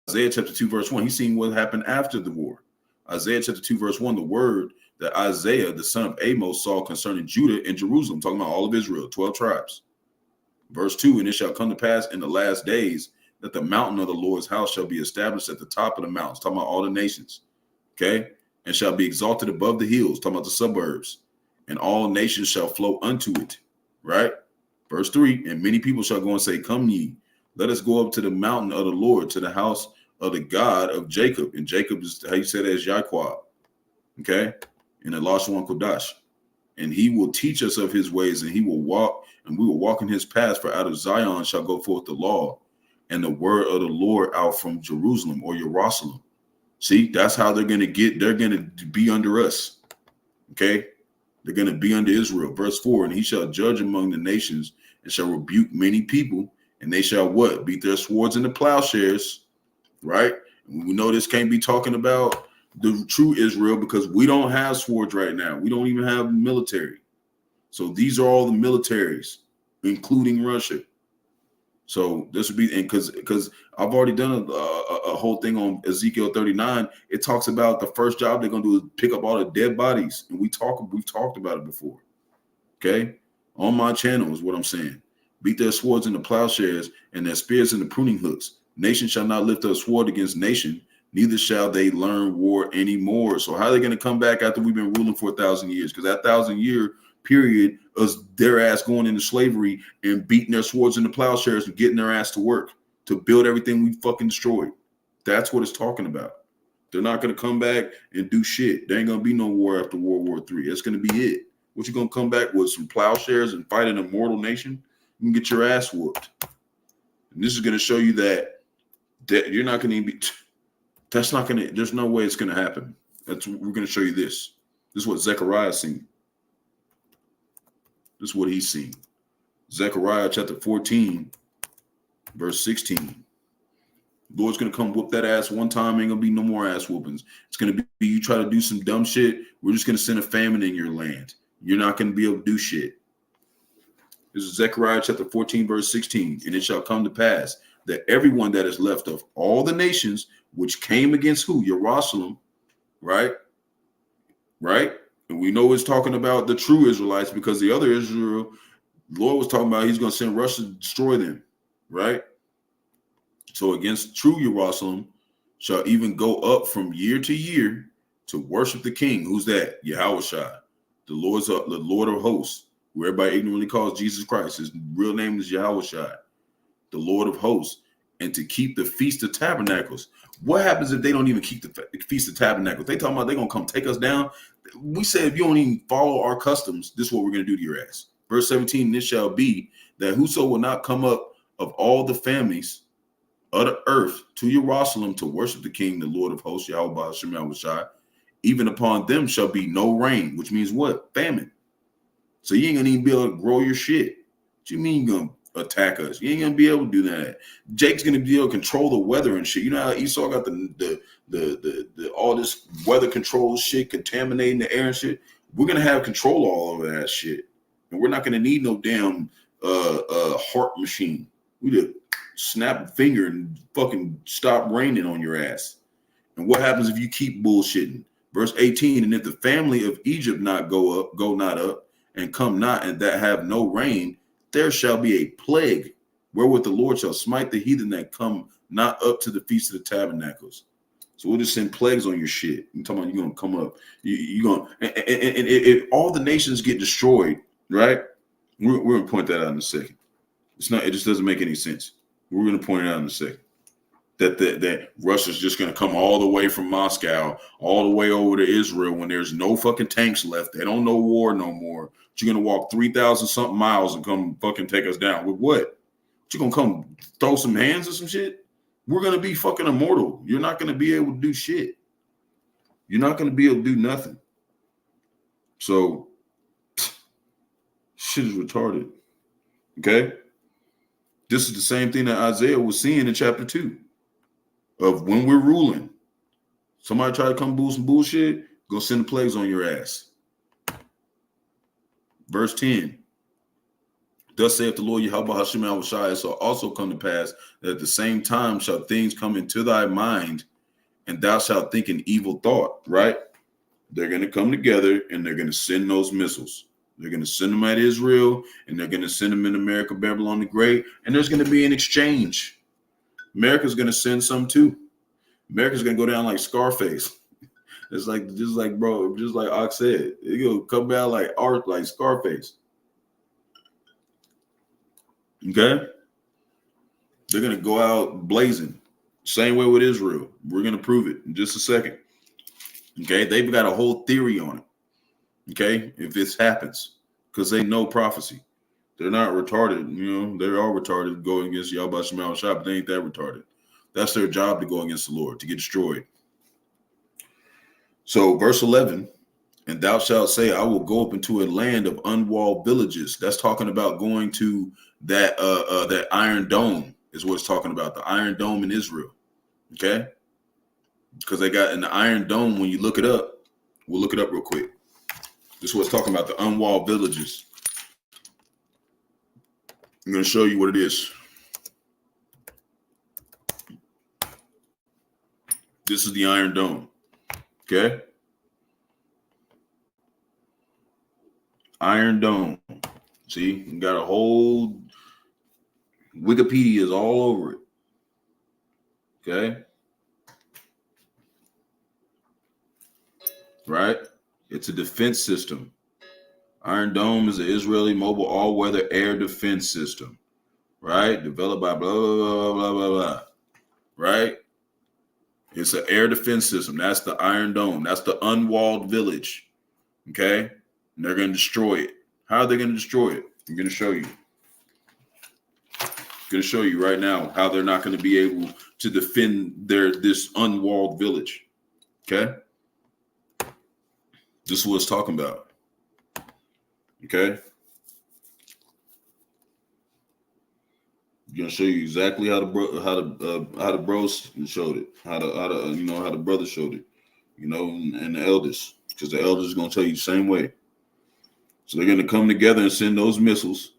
Isaiah chapter 2, verse 1, he's seen what happened after the war. Isaiah chapter 2, verse 1, the word that Isaiah, the son of Amos, saw concerning Judah and Jerusalem, talking about all of Israel, 12 tribes. Verse 2, and it shall come to pass in the last days that the mountain of the Lord's house shall be established at the top of the mountains, talking about all the nations, okay? And shall be exalted above the hills, talking about the suburbs, and all nations shall flow unto it, right? Verse 3, and many people shall go and say, come ye, let us go up to the mountain of the Lord, to the house of the God of Jacob. And Jacob is how you say that as Yahawah, okay? In the Rawchaa Qadash. And he will teach us of his ways, and he will walk, and we will walk in his paths. For out of Zion shall go forth the law and the word of the Lord out from Jerusalem or Jerusalem. See, that's how they're going to get, they're going to be under us. Okay. They're going to be under Israel. Verse 4, and he shall judge among the nations and shall rebuke many people, and they shall what? Beat their swords into plowshares. Right. And we know this can't be talking about the true Israel because we don't have swords right now. We don't even have military. So these are all the militaries, including Russia. So this would be, and because I've already done a whole thing on Ezekiel 39. It talks about the first job they're going to do is pick up all the dead bodies. And we've talked about it before. Okay. On my channel is what I'm saying. Beat their swords into plowshares and their spears into pruning hooks. Nation shall not lift up sword against nation, neither shall they learn war anymore. So how are they going to come back after we've been ruling for 1,000 years? Because that 1,000-year period is their ass going into slavery and beating their swords into plowshares and getting their ass to work to build everything we fucking destroyed. That's what it's talking about. They're not going to come back and do shit. There ain't going to be no war after World War III. That's going to be it. What you going to come back with? Some plowshares and fight an immortal nation? You can get your ass whooped. And this is going to show you that you're not going to be... That's not going to, there's no way it's going to happen. We're going to show you this. This is what Zechariah seen. This is what he's seen. Zechariah chapter 14, verse 16. Lord's going to come whoop that ass one time. Ain't going to be no more ass whoopings. It's going to be you try to do some dumb shit. We're just going to send a famine in your land. You're not going to be able to do shit. This is Zechariah chapter 14, verse 16. And it shall come to pass that everyone that is left of all the nations which came against who? Jerusalem, right? Right? And we know it's talking about the true Israelites because the other Israel, the Lord was talking about he's going to send Russia to destroy them, right? So against true Jerusalem shall even go up from year to year to worship the King. Who's that? Yahawash, the Lord of hosts, who everybody ignorantly calls Jesus Christ. His real name is Yahawash, the Lord of hosts, and to keep the Feast of Tabernacles. What happens if they don't even keep the Feast of Tabernacles? They talking about they're going to come take us down. We say if you don't even follow our customs, this is what we're going to do to your ass. Verse 17, this shall be that whoso will not come up of all the families of the earth to Jerusalem to worship the King, the Lord of hosts, Yahweh, Bahasham, even upon them shall be no rain, which means what? Famine. So you ain't going to even be able to grow your shit. What you mean you're going to attack us? You ain't gonna be able to do that. Jake's gonna be able to control the weather and shit. You know how Esau got the all this weather control shit contaminating the air and shit? We're gonna have control all over that shit. And we're not gonna need no damn heart machine. We just snap a finger and fucking stop raining on your ass. And what happens if you keep bullshitting? Verse 18, and if the family of Egypt not go not up, and come not, and that have no rain, there shall be a plague wherewith the Lord shall smite the heathen that come not up to the feast of the tabernacles. So we'll just send plagues on your shit. I'm talking about you're gonna come up. You're gonna and if all the nations get destroyed, right? We're gonna point that out in a second. It just doesn't make any sense. We're gonna point it out in a second. That Russia's just gonna come all the way from Moscow, all the way over to Israel when there's no fucking tanks left. They don't know war no more. But you're gonna walk 3,000 something miles and come fucking take us down with what? You gonna come throw some hands or some shit? We're gonna be fucking immortal. You're not gonna be able to do shit. You're not gonna be able to do nothing. So shit is retarded. Okay? This is the same thing that Isaiah was seeing in chapter 2 of when we're ruling. Somebody try to come do some bullshit, go send the plagues on your ass. Verse 10. Thus saith the Lord Yahweh Bahasham it shall also come to pass that at the same time shall things come into thy mind, and thou shalt think an evil thought, right? they're going to come together and they're going to send those missiles. They're going to send them at Israel, and they're going to send them in America, Babylon the Great, and there's going to be an exchange. America's going to send some too. America's going to go down like Scarface. It's like, just like Ox said, it's going to come down like art, like Scarface. Okay? They're going to go out blazing. Same way with Israel. We're going to prove it in just a second. Okay? They've got a whole theory on it. Okay? If this happens, because they know prophecy. They're not retarded. You know, they're all retarded going against Yahawash, but they ain't that retarded. That's their job, to go against the Lord, to get destroyed. So verse 11, and thou shalt say, I will go up into a land of unwalled villages. That's talking about going to that Iron Dome is what it's talking about, the Iron Dome in Israel. Okay? Because they got in the Iron Dome, when you look it up, we'll look it up real quick. This is what's talking about, the unwalled villages. I'm going to show you what it is. This is the Iron Dome. Okay? Iron Dome. See, you got a whole Wikipedia is all over it. Okay? Right? It's a defense system. Iron Dome is an Israeli mobile all-weather air defense system. Right? Developed by blah, blah, blah, blah, blah, blah. Right? It's an air defense system. That's the Iron Dome. That's the unwalled village. Okay? And they're going to destroy it. How are they going to destroy it? I'm going to show you. I'm going to show you right now how they're not going to be able to defend this unwalled village. Okay? This is what it's talking about. Okay? I'm gonna show you exactly how the bros showed it, how the brothers showed it, and the elders, because the elders are gonna tell you the same way. So they're gonna come together and send those missiles.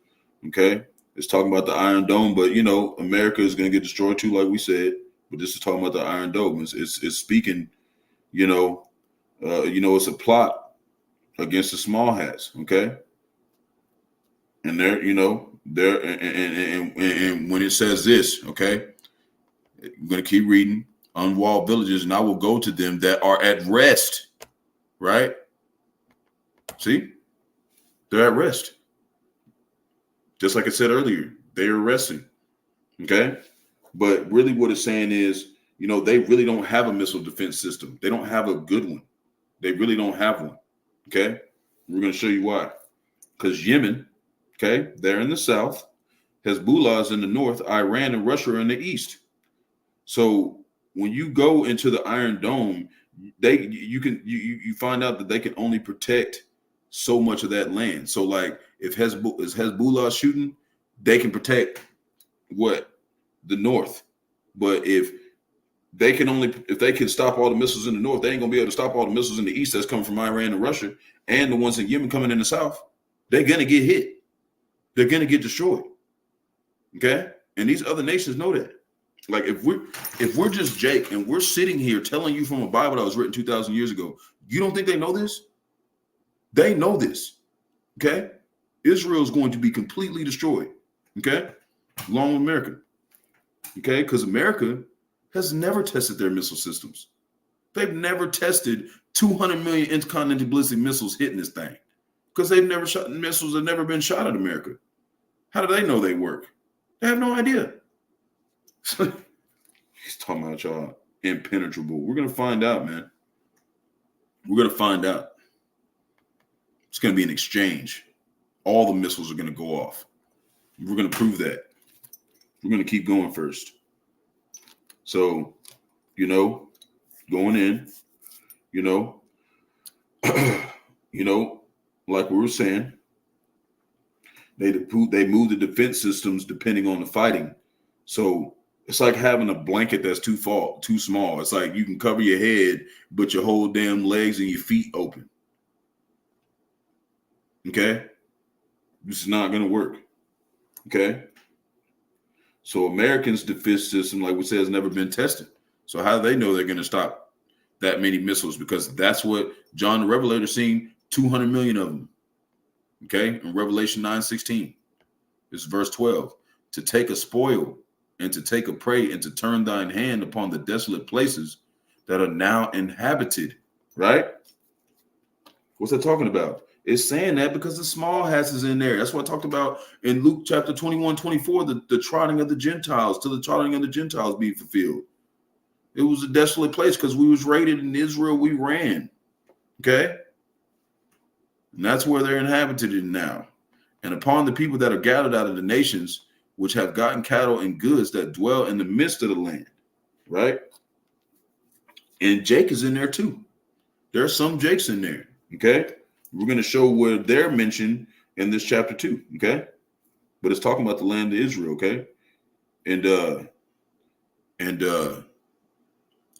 Okay, it's talking about the Iron Dome, but America is gonna get destroyed too, like we said. But this is talking about the Iron Dome. It's speaking, it's a plot against the small hats. Okay, and there, and when it says this, okay, I'm going to keep reading. Unwalled villages, and I will go to them that are at rest. Right? See? They're at rest. Just like I said earlier, they are resting. Okay? But really what it's saying is, they really don't have a missile defense system. They don't have a good one. They really don't have one. Okay? We're going to show you why. Because Yemen, okay, they're in the south. Hezbollah is in the north. Iran and Russia are in the east. So when you go into the Iron Dome, you find out that they can only protect so much of that land. So like if Hezbollah shooting, they can protect the north. But if they can stop all the missiles in the north, they ain't gonna be able to stop all the missiles in the east that's coming from Iran and Russia, and the ones in Yemen coming in the south. They're gonna get hit. They're gonna get destroyed. Okay, and these other nations know that. Like if we're just Jake and we're sitting here telling you from a Bible that was written 2,000 years ago, you don't think they know this? They know this. Okay, Israel is going to be completely destroyed. Okay, along with America. Okay, because America has never tested their missile systems. They've never tested 200 million intercontinental ballistic missiles hitting this thing. Because they've never shot missiles that never been shot at America. How do they know they work? They have no idea. He's talking about y'all impenetrable. We're gonna find out, man. We're gonna find out. It's gonna be an exchange. All the missiles are gonna go off. We're gonna prove that. We're gonna keep going first. So, going in, like we were saying, they move the defense systems depending on the fighting. So it's like having a blanket that's too small. It's like you can cover your head, but your whole damn legs and your feet open. Okay? This is not going to work. Okay? So Americans' defense system, like we said, has never been tested. So how do they know they're going to stop that many missiles, because that's what John the Revelator seen 200 million of them. Okay, in Revelation 9:16, this is verse 12. To take a spoil and to take a prey and to turn thine hand upon the desolate places that are now inhabited. Right? What's that talking about? It's saying that because the small hats is in there. That's what I talked about in Luke chapter 21:24, the trotting of the Gentiles, till the trotting of the Gentiles be fulfilled. It was a desolate place because we was raided in Israel. We ran. Okay? And that's where they're inhabited in now. And upon the people that are gathered out of the nations, which have gotten cattle and goods that dwell in the midst of the land. Right? And Jake is in there too. There are some Jakes in there. Okay? We're going to show where they're mentioned in this chapter 2. Okay? But it's talking about the land of Israel. Okay? And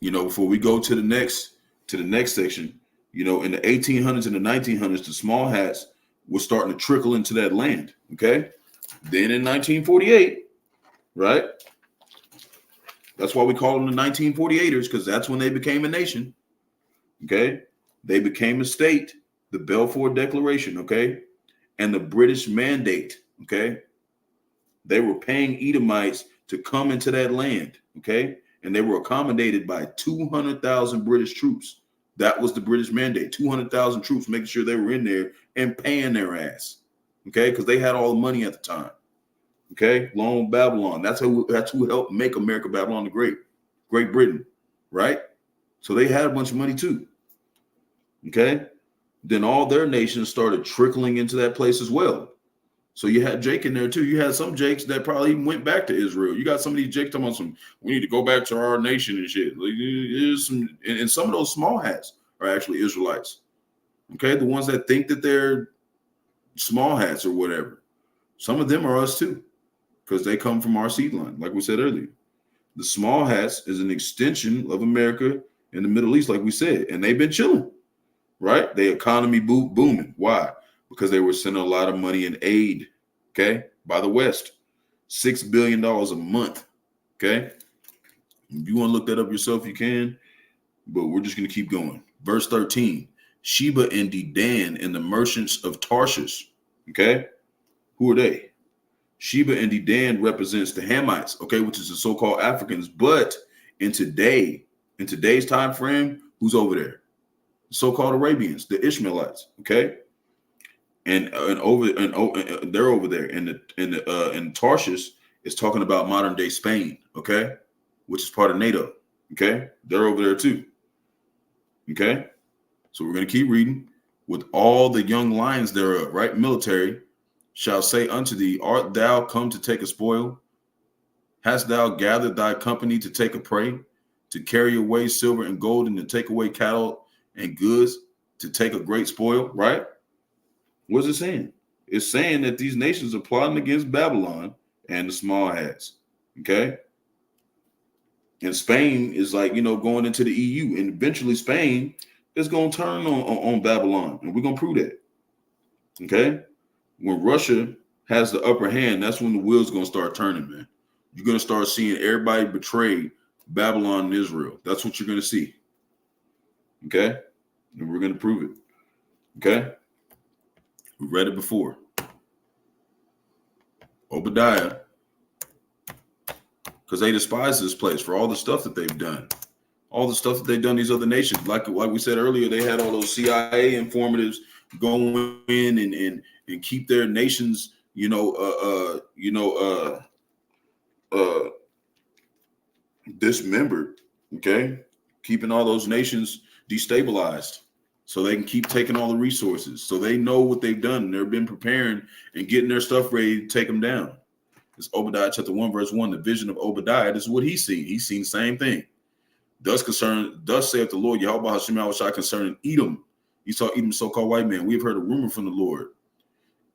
before we go to the next section, in the 1800s and the 1900s, the small hats were starting to trickle into that land. Okay? Then in 1948, right? That's why we call them the 1948ers, because that's when they became a nation. Okay? They became a state, the Balfour Declaration, okay? And the British Mandate, okay? They were paying Edomites to come into that land, okay? And they were accommodated by 200,000 British troops. That was the British Mandate, 200,000 troops, making sure they were in there and paying their ass, okay? Because they had all the money at the time, okay? Long Babylon. That's who helped make America Babylon the Great, Great Britain, right? So they had a bunch of money too, okay? Then all their nations started trickling into that place as well. So you had Jake in there too. You had some Jakes that probably even went back to Israel. You got some of these Jakes talking about we need to go back to our nation and shit. Like, and some of those small hats are actually Israelites. Okay, the ones that think that they're small hats or whatever. Some of them are us too, because they come from our seed line, like we said earlier. The small hats is an extension of America in the Middle East, like we said, and they've been chilling. Right? The economy booming. Why? Because they were sending a lot of money in aid, okay, by the West. $6 billion a month, okay? If you want to look that up yourself, you can, but we're just going to keep going. Verse 13, Sheba and Dedan and the merchants of Tarshish, okay? Who are they? Sheba and Dedan represents the Hamites, okay, which is the so-called Africans, but in today's time frame, who's over there? So-called Arabians, the Ishmaelites, okay, and they're over there, and Tarshish is talking about modern day Spain, okay, which is part of NATO, okay, they're over there too, okay. So we're gonna keep reading. With all the young lions thereof, right, military, shall say unto thee, art thou come to take a spoil? Hast thou gathered thy company to take a prey, to carry away silver and gold, and to take away cattle and goods, to take a great spoil, right? What's it saying? It's saying that these nations are plotting against Babylon and the small hats, okay? And Spain is like, going into the EU, and eventually Spain is going to turn on Babylon, and we're going to prove that, okay? When Russia has the upper hand, that's when the wheels going to start turning, man. You're going to start seeing everybody betray Babylon and Israel. That's what you're going to see. Okay, and we're going to prove it. Okay, we read it before. Obadiah, because they despise this place for all the stuff that they've done, all the stuff that they've done these other nations. Like we said earlier, they had all those CIA informatives go in and keep their nations, dismembered. Okay, keeping all those nations destabilized so they can keep taking all the resources. So they know what they've done. They've been preparing and getting their stuff ready to take them down. It's Obadiah chapter 1, verse 1, the vision of Obadiah. This is what he's seen. He's seen the same thing. Thus saith the Lord, Yahawah, Bahasham, Yahawash, concerning Edom. You saw Edom, so-called white man. We have heard a rumor from the Lord.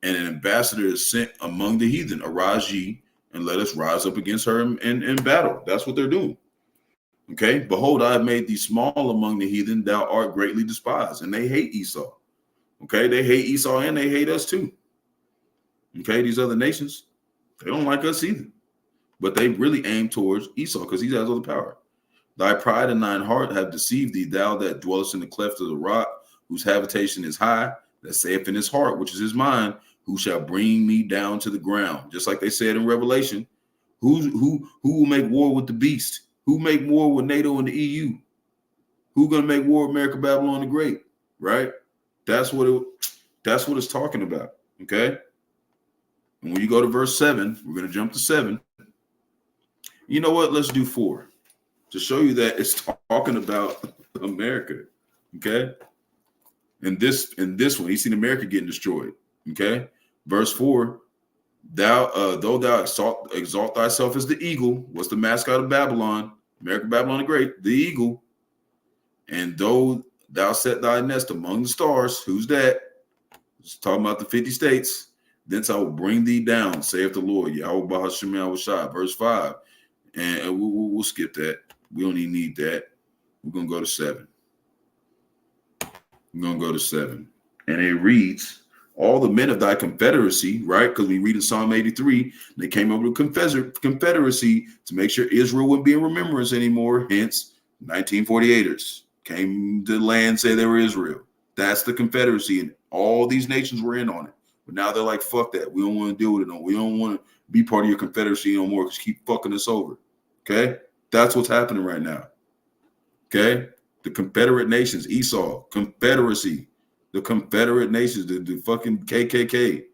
And an ambassador is sent among the heathen. Arise ye, and let us rise up against her in battle. That's what they're doing. Okay, behold, I have made thee small among the heathen, thou art greatly despised. And they hate Esau. Okay, they hate Esau and they hate us too. Okay, these other nations, they don't like us either. But they really aim towards Esau because he has all the power. Thy pride and thine heart have deceived thee, thou that dwellest in the cleft of the rock, whose habitation is high, that saith in his heart, which is his mind, who shall bring me down to the ground? Just like they said in Revelation, who will make war with the beast? Who make war with NATO and the EU? Who gonna make war with America, Babylon the Great? Right? That's what it's talking about. Okay. And when you go to verse 7, we're gonna jump to 7. You know what? Let's do 4 to show you that it's talking about America. Okay. And this one, he's seen America getting destroyed. Okay. Verse 4. Though thou exalt thyself as the eagle, what's the mascot of Babylon? America, Babylon the Great, the eagle. And though thou set thy nest among the stars, who's that? It's talking about the 50 states. Thence I will bring thee down, saith the Lord. Yahawah, Bahasham, Yahawash. Verse 5. And we'll skip that. We don't even need that. We're going to go to 7. We're going to go to 7. And it reads, all the men of thy confederacy, right? Because we read in Psalm 83, they came over to confederacy to make sure Israel wouldn't be in remembrance anymore. Hence, 1948ers came to the land, say they were Israel. That's the confederacy, and all these nations were in on it. But now they're like, fuck that. We don't want to deal with it no more. We don't want to be part of your confederacy no more because keep fucking us over. Okay? That's what's happening right now. Okay? The Confederate nations, Esau, confederacy. The Confederate nations, the fucking KKK,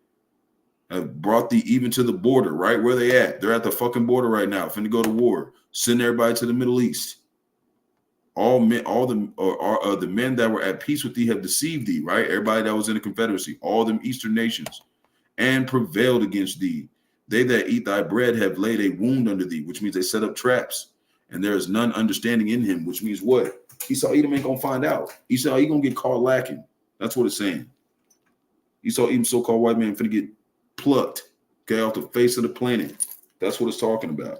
have brought thee even to the border, right where they at. They're at the fucking border right now, finna go to war. Send everybody to the Middle East. The men that were at peace with thee have deceived thee, right? Everybody that was in the Confederacy, all them Eastern nations, and prevailed against thee. They that eat thy bread have laid a wound under thee, which means they set up traps, and there is none understanding in him, which means what? Esau Edom ain't gonna find out. Esau, he gonna get caught lacking. That's what it's saying. Esau Edom, so-called white man, finna get plucked, okay, off the face of the planet. That's what it's talking about.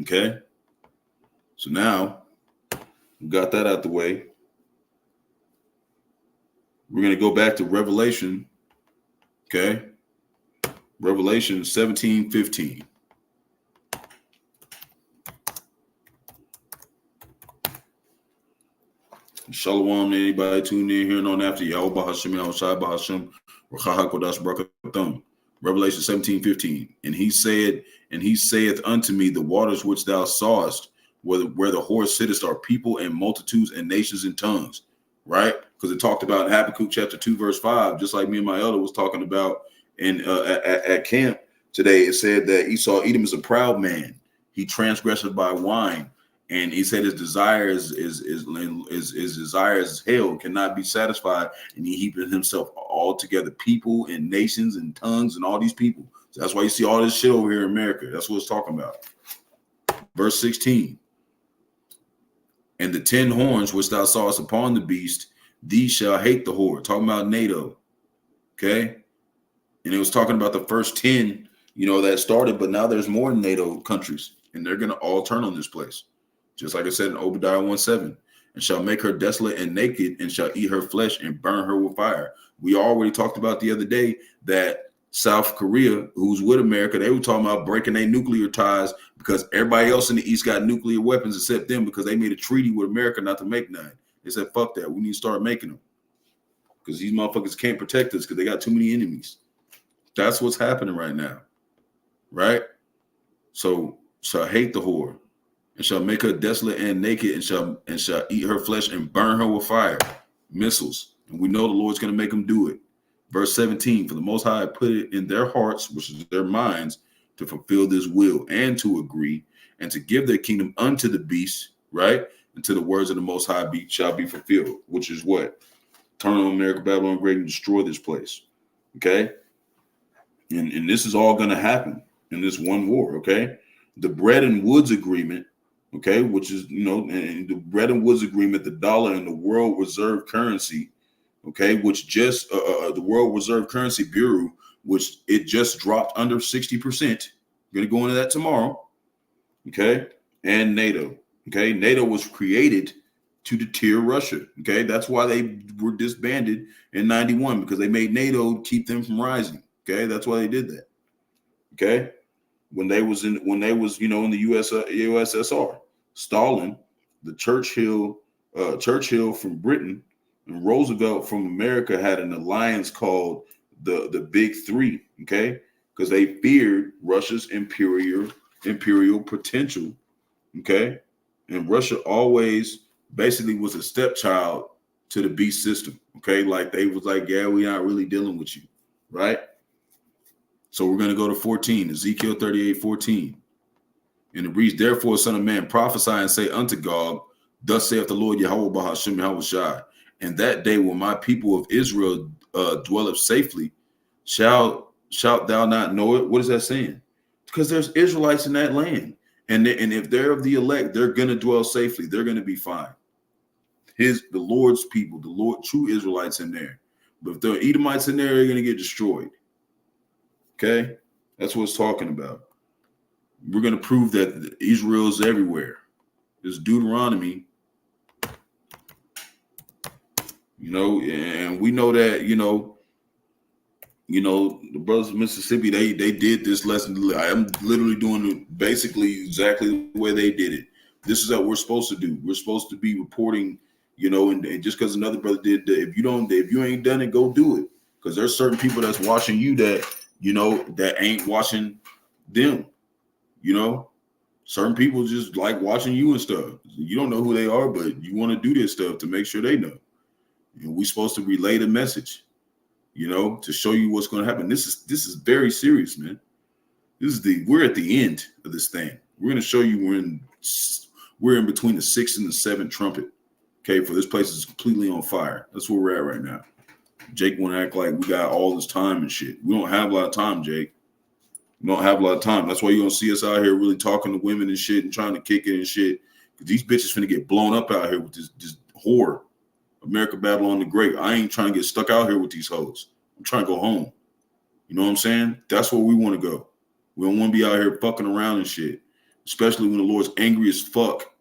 Okay? So now, we got that out the way. We're going to go back to Revelation, okay? Revelation 17:15. Shalom to anybody tuned in here and on after Yahawah, Bahasham, Yahawash, Bahasham, Rawchaa, Qadash, Barak, Atham. Revelation 17:15. And he saith unto me, the waters which thou sawest, where the horse sittest, are people and multitudes and nations and tongues, right? Because it talked about in Habakkuk chapter 2, verse 5, just like me and my elder was talking about in at camp today. It said that Esau Edom is a proud man. He transgresseth by wine. And he said his desire is desire is hell, cannot be satisfied. And he heapeth himself all together, people and nations and tongues and all these people. So that's why you see all this shit over here in America. That's what it's talking about. Verse 16. And the 10 horns which thou sawest upon the beast, these shall hate the whore. Talking about NATO. Okay. And it was talking about the first 10, that started, but now there's more NATO countries, and they're going to all turn on this place. Just like I said in Obadiah 1:7, and shall make her desolate and naked, and shall eat her flesh and burn her with fire. We already talked about the other day that South Korea, who's with America, they were talking about breaking their nuclear ties because everybody else in the East got nuclear weapons except them, because they made a treaty with America not to make none. They said, fuck that. We need to start making them because these motherfuckers can't protect us because they got too many enemies. That's what's happening right now, right? So shall hate the whore, and shall make her desolate and naked, and shall eat her flesh and burn her with fire, missiles. And we know the Lord's going to make them do it. Verse 17, for the Most High put it in their hearts, which is their minds, to fulfill this will and to agree and to give their kingdom unto the beast, right? Until the words of the Most High shall be fulfilled, which is what? Turn on America, Babylon Great, and destroy this place, okay? And this is all going to happen in this one war, okay? The bread and woods agreement, okay, which is, and the bread and woods agreement, the dollar and the world reserve currency, okay, which just the World Reserve Currency Bureau, which it just dropped under 60%. We're going to go into that tomorrow, okay, and NATO, okay. NATO was created to deter Russia, okay. That's why they were disbanded in 91, because they made NATO keep them from rising, okay. That's why they did that, okay. When they was in the USSR, Stalin, the Churchill from Britain, and Roosevelt from America had an alliance called the Big Three, okay? Because they feared Russia's imperial potential, okay? And Russia always basically was a stepchild to the beast system, okay? Like they was like, yeah, we're not really dealing with you, right? So we're going to go to 14, Ezekiel 38:14. And it reads, therefore, son of man, prophesy and say unto Gog, thus saith the Lord Yahawah, Bahasham, Yahawash, and that day when my people of Israel dwelleth safely, shalt thou not know it? What is that saying? Because there's Israelites in that land. And if they're of the elect, they're going to dwell safely. They're going to be fine. The Lord's people, the Lord, true Israelites in there. But if there are Edomites in there, they're going to get destroyed. Okay? That's what it's talking about. We're going to prove that Israel's everywhere. It's Deuteronomy, and we know that, the brothers of Mississippi, they did this lesson. I'm literally doing it basically exactly the way they did it. This is what we're supposed to do. We're supposed to be reporting, and just because another brother did, if you ain't done it, go do it. Because there's certain people that's watching you that, that ain't watching them. Certain people just like watching you and stuff. You don't know who they are, but you want to do this stuff to make sure they know. And we're supposed to relay the message, to show you what's going to happen. This is very serious, man. We're at the end of this thing. We're going to show you we're in between the 6th and the 7th trumpet. Okay, for this place is completely on fire. That's where we're at right now. Jake want to act like we got all this time and shit. We don't have a lot of time, Jake. We don't have a lot of time. That's why you don't see us out here really talking to women and shit and trying to kick it and shit. Because these bitches finna get blown up out here with this whore. America Babylon the Great. I ain't trying to get stuck out here with these hoes. I'm trying to go home. You know what I'm saying? That's where we want to go. We don't want to be out here fucking around and shit. Especially when the Lord's angry as fuck.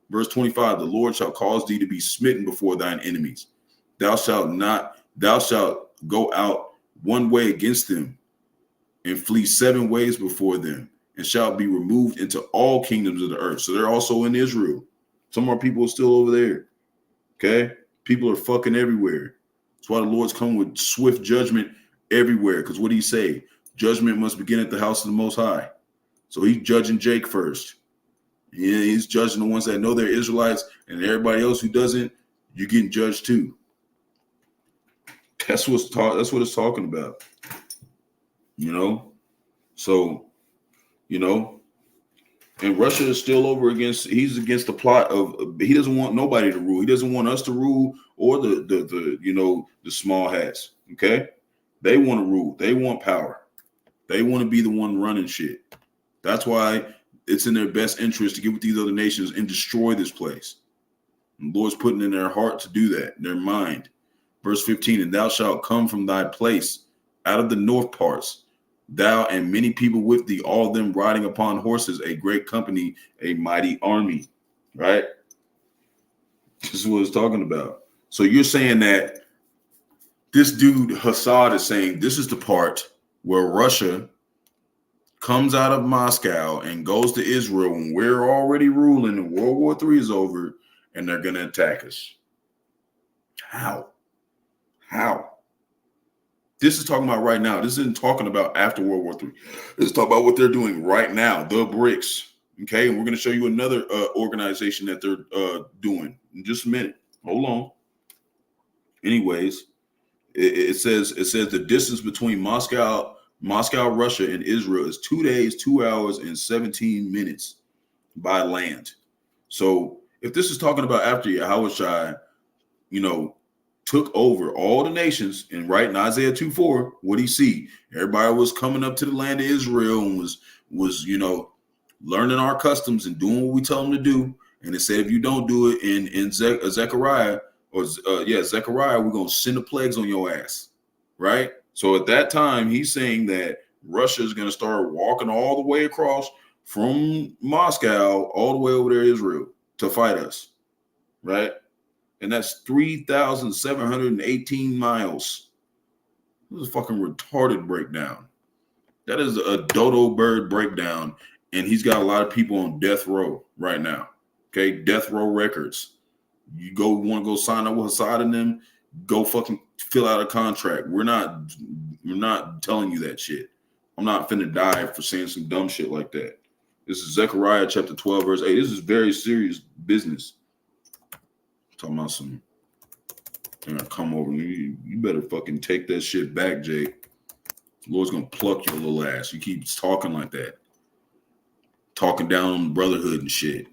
Verse 25, the Lord shall cause thee to be smitten before thine enemies. Thou shalt go out one way against them and flee 7 ways before them, and shall be removed into all kingdoms of the earth. So they're also in Israel. Some of our people are still over there. Okay? People are fucking everywhere. That's why the Lord's come with swift judgment everywhere. Because what did he say? Judgment must begin at the house of the Most High. So he's judging Jake first. Yeah, he's judging the ones that know they're Israelites, and everybody else who doesn't, you're getting judged too. That's what it's talking about. So, and Russia is still he's against the plot of, he doesn't want nobody to rule. He doesn't want us to rule or the small hats. Okay. They want to rule. They want power. They want to be the one running shit. That's why it's in their best interest to get with these other nations and destroy this place. And the Lord's putting in their heart to do that, in their mind. Verse 15, and thou shalt come from thy place out of the north parts, thou and many people with thee, all of them riding upon horses, a great company, a mighty army. Right? This is what it's talking about. So you're saying that this dude Hassad is saying this is the part where Russia comes out of Moscow and goes to Israel when we're already ruling and World War III is over, and they're going to attack us. How? This is talking about right now. This isn't talking about after World War III. This is talking about what they're doing right now, the BRICS. Okay, and we're going to show you another organization that they're doing in just a minute. Hold on. Anyways, it says the distance between Moscow, Russia, and Israel is 2 days, 2 hours, and 17 minutes by land. So if this is talking about after Yahawash, took over all the nations, and right in Isaiah 2:4, what do you see? Everybody was coming up to the land of Israel and was learning our customs and doing what we tell them to do. And it said, if you don't do it in Zechariah, Zechariah, we're going to send the plagues on your ass. Right? So at that time, he's saying that Russia is going to start walking all the way across from Moscow all the way over there to Israel to fight us. Right? And that's 3,718 miles. This is a fucking retarded breakdown. That is a dodo bird breakdown. And he's got a lot of people on death row right now. Okay, death row records. You want to go sign up with Hassad and them, go fucking fill out a contract. We're not telling you that shit. I'm not finna die for saying some dumb shit like that. This is Zechariah chapter 12, verse 8. This is very serious business. Talking about some, come over. You better fucking take that shit back, Jake. The Lord's gonna pluck your little ass. You keep talking like that. Talking down on brotherhood and shit.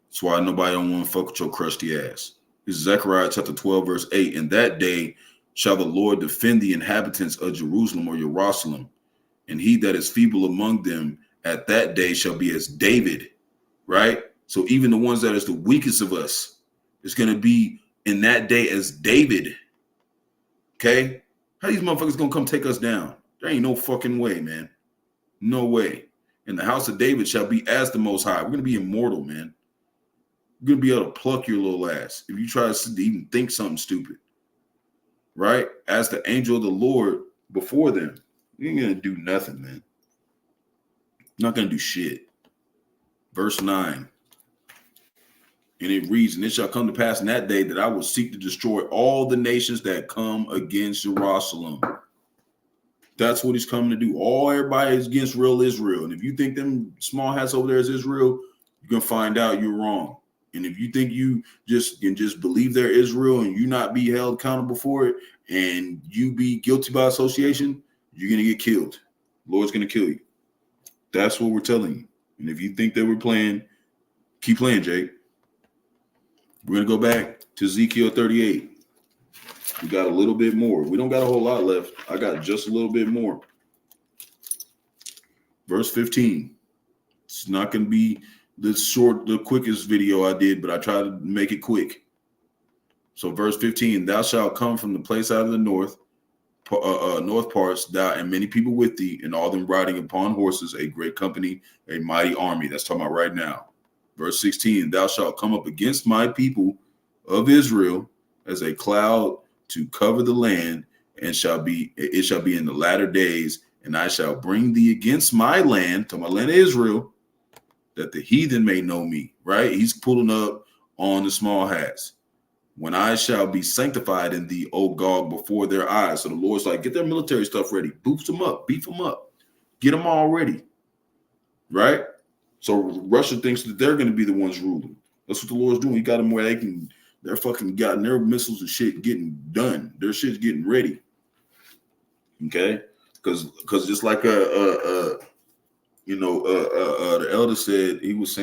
That's why nobody don't want to fuck with your crusty ass. This is Zechariah chapter 12, verse 8. In that day shall the Lord defend the inhabitants of Jerusalem or Jerusalem, and he that is feeble among them at that day shall be as David, right? So even the ones that is the weakest of us is going to be in that day as David, okay? How these motherfuckers going to come take us down? There ain't no fucking way, man. No way. And the house of David shall be as the Most High. We're going to be immortal, man. We're going to be able to pluck your little ass if you try to even think something stupid, right? As the angel of the Lord before them. You ain't going to do nothing, man. Not going to do shit. Verse 9. And it reads, and it shall come to pass in that day that I will seek to destroy all the nations that come against Jerusalem. That's what he's coming to do. Everybody is against real Israel. And if you think them small hats over there is Israel, you're going to find out you're wrong. And if you think you can just believe they're Israel and you not be held accountable for it and you be guilty by association, you're going to get killed. The Lord's going to kill you. That's what we're telling you. And if you think that we're playing, keep playing, Jake. We're going to go back to Ezekiel 38. We got a little bit more. We don't got a whole lot left. I got just a little bit more. Verse 15. It's not going to be the quickest video I did, but I tried to make it quick. So verse 15, thou shalt come from the place out of the north parts, thou and many people with thee, and all them riding upon horses, a great company, a mighty army. That's talking about right now. Verse 16, thou shalt come up against my people of Israel as a cloud to cover the land, and it shall be in the latter days, and I shall bring thee against my land, to my land of Israel, that the heathen may know me. Right? He's pulling up on the small hats. When I shall be sanctified in thee, O Gog, before their eyes. So the Lord's like, get their military stuff ready. Boost them up. Beef them up. Get them all ready. Right? So Russia thinks that they're going to be the ones ruling. That's what the Lord's doing. He got them where they're fucking gotten their missiles and shit getting done. Their shit's getting ready. Okay? Because just like the elder said, he was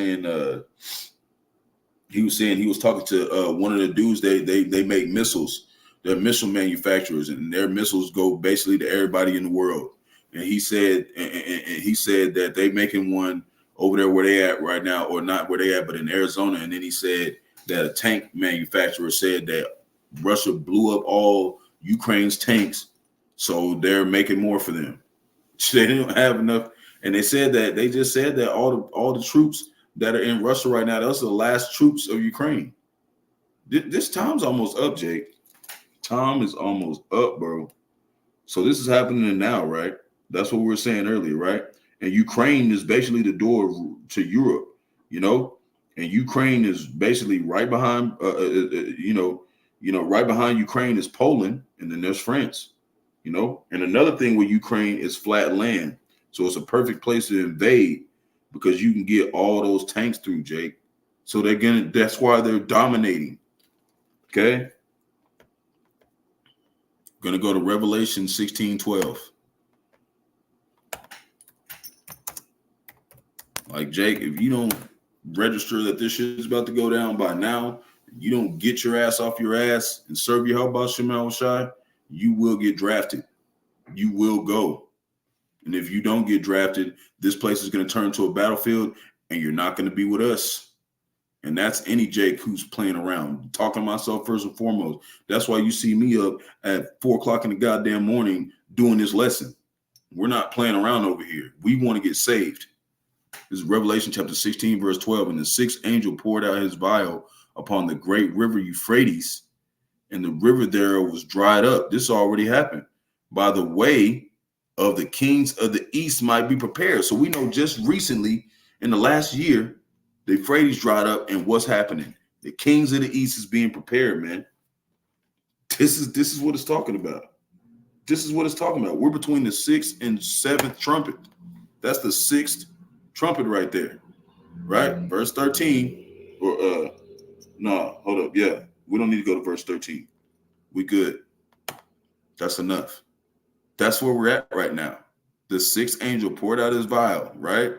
talking to one of the dudes. They make missiles. They're missile manufacturers, and their missiles go basically to everybody in the world. And he said that they making one over there where they at right now, or not where they at, but in Arizona. And then he said that a tank manufacturer said that Russia blew up all Ukraine's tanks, so they're making more for them. They didn't have enough, and they said that all the troops that are in Russia right now, those are the last troops of Ukraine. This time's almost up, Jake. Time is almost up, bro. So this is happening now, right? That's what we were saying earlier, right? And Ukraine is basically the door to Europe, and Ukraine is basically right behind, right behind Ukraine is Poland, and then there's France, And another thing with Ukraine is flat land. So it's a perfect place to invade, because you can get all those tanks through, Jake. So that's why they're dominating. Okay. Gonna go to Revelation 16:12. Like, Jake, if you don't register that this shit is about to go down by now, you don't get your ass off your ass and serve Yahawash, you will get drafted. You will go. And if you don't get drafted, this place is going to turn to a battlefield, and you're not going to be with us. And that's any Jake who's playing around. Talking to myself first and foremost. That's why you see me up at 4:00 in the goddamn morning doing this lesson. We're not playing around over here. We want to get saved. This is Revelation chapter 16, verse 12. And the sixth angel poured out his vial upon the great river Euphrates, and the river there was dried up. This already happened. By the way of the kings of the east might be prepared. So we know just recently in the last year, The Euphrates dried up, and what's happening? The kings of the east is being prepared, man. This is what it's talking about. This is what it's talking about. We're between the 6th and 7th trumpet. That's the 6th trumpet right there, right? Verse 13, or no, hold up. Yeah, we don't need to go to verse 13. We good. That's enough. That's where we're at right now. The 6th angel poured out his vial, right?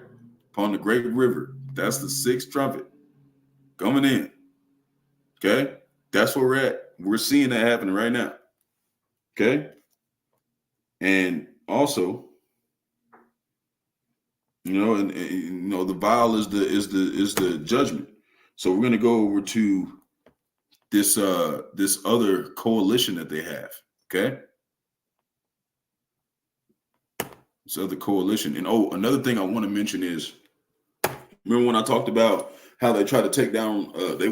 Upon the great river. That's the 6th trumpet coming in. Okay? That's where we're at. We're seeing that happening right now. Okay? And also, and the vial is the judgment. So we're going to go over to this other coalition that they have. Okay? This other coalition. And another thing I want to mention is, remember when I talked about how they tried to take down, they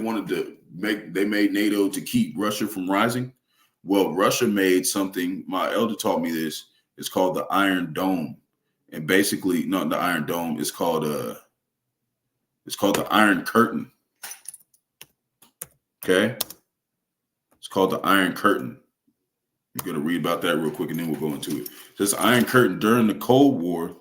made NATO to keep Russia from rising? Well, Russia made something, my elder taught me this, it's called the Iron Dome. And basically, not the Iron Dome, it's called the Iron Curtain. Okay? It's called the Iron Curtain. I'm going to read about that real quick and then we'll go into it. It says Iron Curtain. During the Cold War,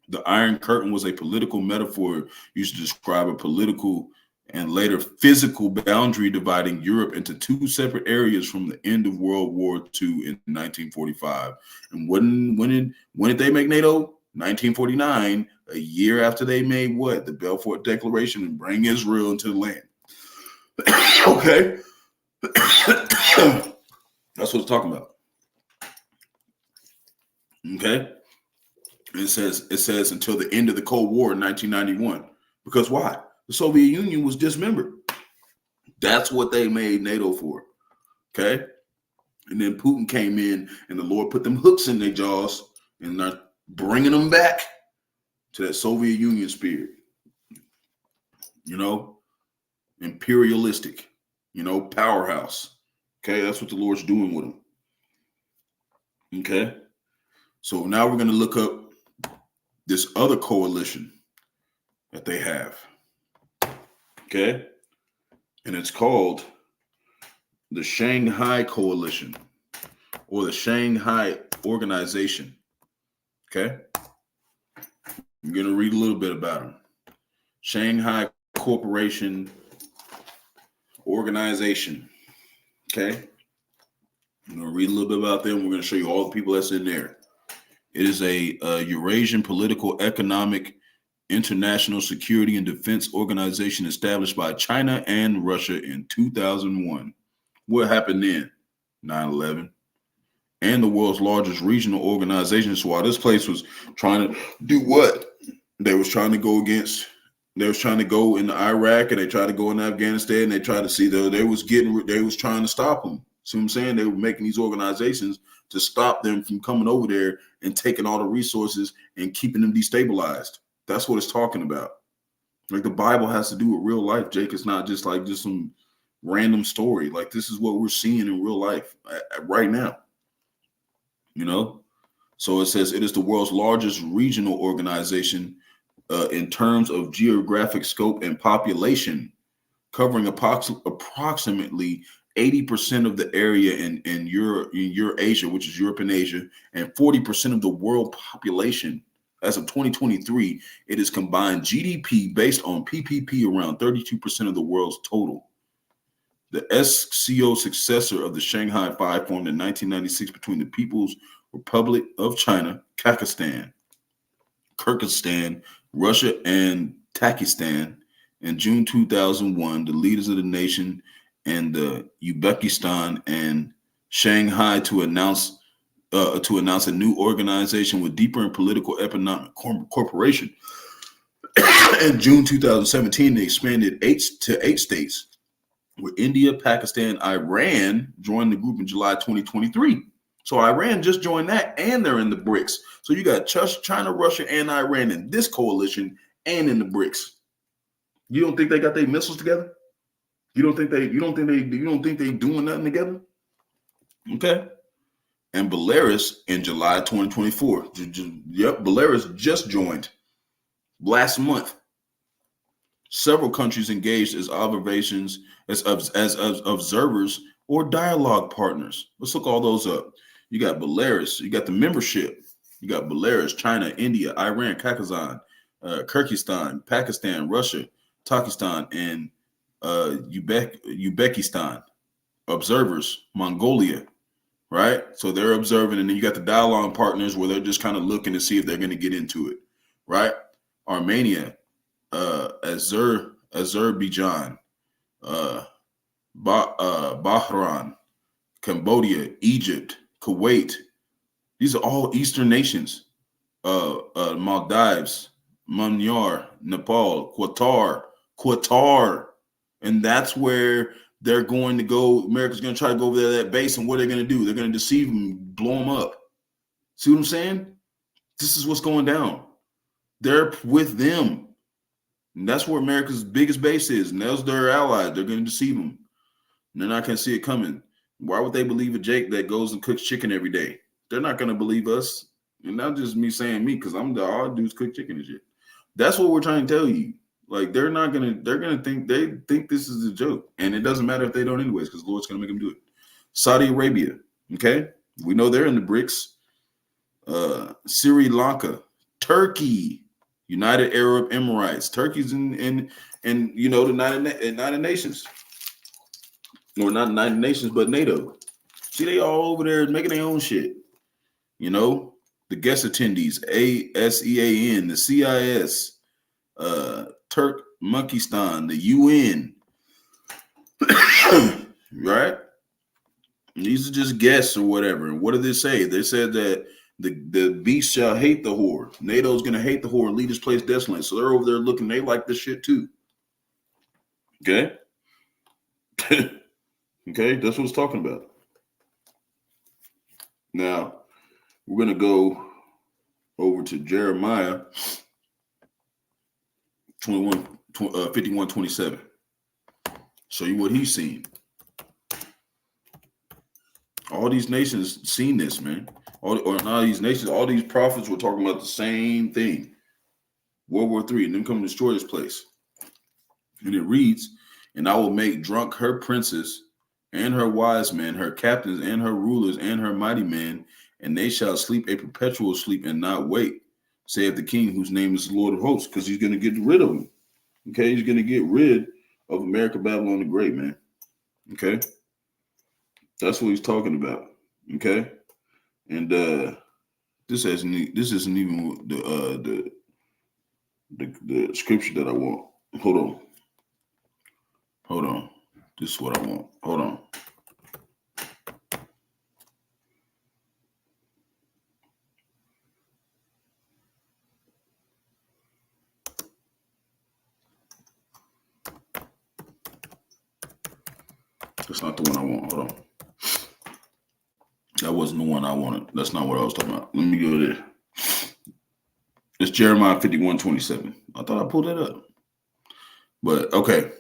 the Iron Curtain was a political metaphor used to describe a political and later physical boundary dividing Europe into two separate areas from the end of World War II in 1945. And when did they make NATO? 1949, a year after they made what? The Balfour Declaration and bring Israel into the land. Okay. That's what it's talking about. Okay. It says until the end of the Cold War in 1991. Because why? The Soviet Union was dismembered. That's what they made NATO for. Okay. And then Putin came in and the Lord put them hooks in their jaws and they're bringing them back to that Soviet Union spirit. Imperialistic, powerhouse. Okay. That's what the Lord's doing with them. Okay. So now we're going to look up this other coalition that they have. Okay. And it's called the Shanghai Coalition or the Shanghai Organization. Okay. I'm going to read a little bit about them. Shanghai Corporation Organization. Okay. I'm going to read a little bit about them. We're going to show you all the people that's in there. It is a Eurasian political, economic, international security and defense organization established by China and Russia in 2001. What happened then? 9/11. And the world's largest regional organization. So while this place was trying to do what? They was trying to go into Iraq and they tried to go in Afghanistan. They tried to see they was trying to stop them. See what I'm saying? They were making these organizations to stop them from coming over there and taking all the resources and keeping them destabilized. That's what it's talking about. Like the Bible has to do with real life, Jake. It's not just some random story. Like this is what we're seeing in real life right now. So it says it is the world's largest regional organization in terms of geographic scope and population, covering approximately 80% of the area in Eurasia, which is Europe and Asia, and 40% of the world population. As of 2023, it is combined GDP based on PPP around 32% of the world's total. The SCO successor of the Shanghai Five formed in 1996 between the People's Republic of China, Kyrgyzstan, Russia, and Tajikistan. In June 2001, the leaders of the nation and Uzbekistan and Shanghai to announce a new organization with deeper in political economic cooperation. In June 2017, they expanded to eight states, where India, Pakistan, Iran joined the group in July 2023. So Iran just joined that, and they're in the BRICS. So you got China, Russia, and Iran in this coalition and in the BRICS. You don't think they got their missiles together? You don't think they doing nothing together? Okay. And Belarus in July 2024. Belarus just joined last month. Several countries engaged as observations, as observers or dialogue partners. Let's look all those up. You got Belarus, you got the membership. You got Belarus, China, India, Iran, Kyrgyzstan, Pakistan, Russia, Tajikistan, and Uzbekistan. Observers, Mongolia, right? So they're observing, and then you got the dialogue partners where they're just kind of looking to see if they're going to get into it, right? Armenia, Azerbaijan, Bahrain, Cambodia, Egypt, Kuwait. These are all Eastern nations. Maldives, Myanmar, Nepal, Qatar, and that's where they're going to go. America's going to try to go over there to that base, and what they're going to do? They're going to deceive them, blow them up. See what I'm saying? This is what's going down. They're with them. And that's where America's biggest base is. And those their allies. They're going to deceive them. And they're not going to see it coming. Why would they believe a Jake that goes and cooks chicken every day? They're not going to believe us. And not just me saying me, because I'm the all dudes cook chicken and shit. That's what we're trying to tell you. Like they're gonna think this is a joke. And it doesn't matter if they don't anyways, because the Lord's gonna make them do it. Saudi Arabia, okay? We know they're in the BRICS. Sri Lanka, Turkey, United Arab Emirates. Turkey's in you know the United Nations. Or not United Nations, but NATO. See, they all over there making their own shit. You know, the guest attendees, ASEAN, the CIS, Turkmenistan, the UN. Right? These are just guests or whatever. And what did they say? They said that the beast shall hate the whore. NATO's going to hate the whore and lead this place desolate. So they're over there looking. They like this shit too. Okay? Okay, that's what it's talking about. Now, we're going to go over to Jeremiah 51:27. Show you what he's seen. All these nations seen this, man. All these nations, all these prophets were talking about the same thing. World War III, and them come to destroy this place. And it reads, and I will make drunk her princes and her wise men, her captains and her rulers and her mighty men, and they shall sleep a perpetual sleep and not wake, saith the King, whose name is the Lord of hosts, because he's going to get rid of them. Okay, he's going to get rid of America, Babylon the Great, man. Okay, that's what he's talking about. Okay, and this isn't even the scripture that I want. Hold on. This is what I want. Hold on. That's not the one I want. Hold on. That wasn't the one I wanted. That's not what I was talking about. Let me go there. It's Jeremiah 51:27. I thought I pulled that up. But okay.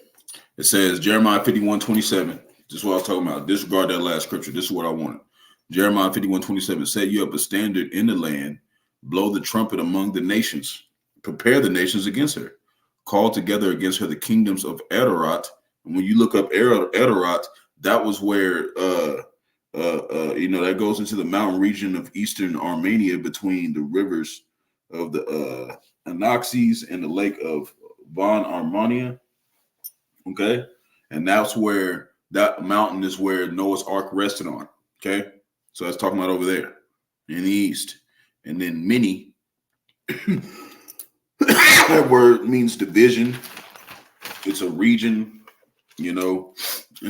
It says Jeremiah 51:27. This is what I was talking about. Disregard that last scripture. This is what I wanted. Jeremiah 51:27. Set you up a standard in the land. Blow the trumpet among the nations. Prepare the nations against her. Call together against her the kingdoms of Edorat. And when you look up Edorat, that was where that goes into the mountain region of eastern Armenia between the rivers of the Anaxes and the lake of Von Armenia. Okay, and that's where that mountain is where Noah's Ark rested on. Okay, so that's talking about over there in the east. And then many, that word means division. It's a region, in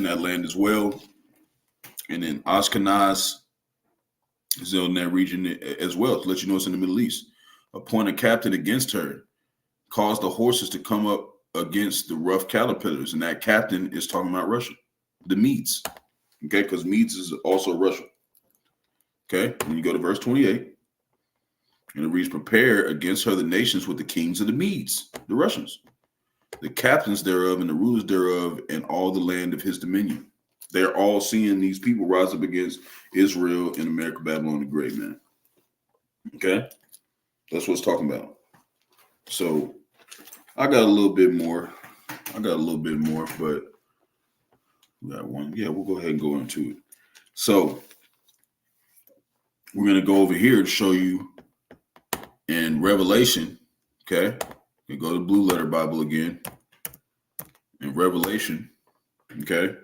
that land as well. And then Ashkenaz is in that region as well, to let you know it's in the Middle East. Appoint a captain against her, cause the horses to come up against the rough caterpillars. And that captain is talking about Russia, the Medes. Okay, because Medes is also Russia. Okay, and you go to verse 28. And it reads, prepare against her the nations with the kings of the Medes, the Russians, the captains thereof and the rulers thereof, and all the land of his dominion. They're all seeing these people rise up against Israel and America, Babylon the Great, man. Okay? That's what it's talking about. So I got a little bit more. I got a little bit more, but we got one. Yeah, we'll go ahead and go into it. So we're going to go over here to show you in Revelation. Okay. You go to Blue Letter Bible again. In Revelation. Okay.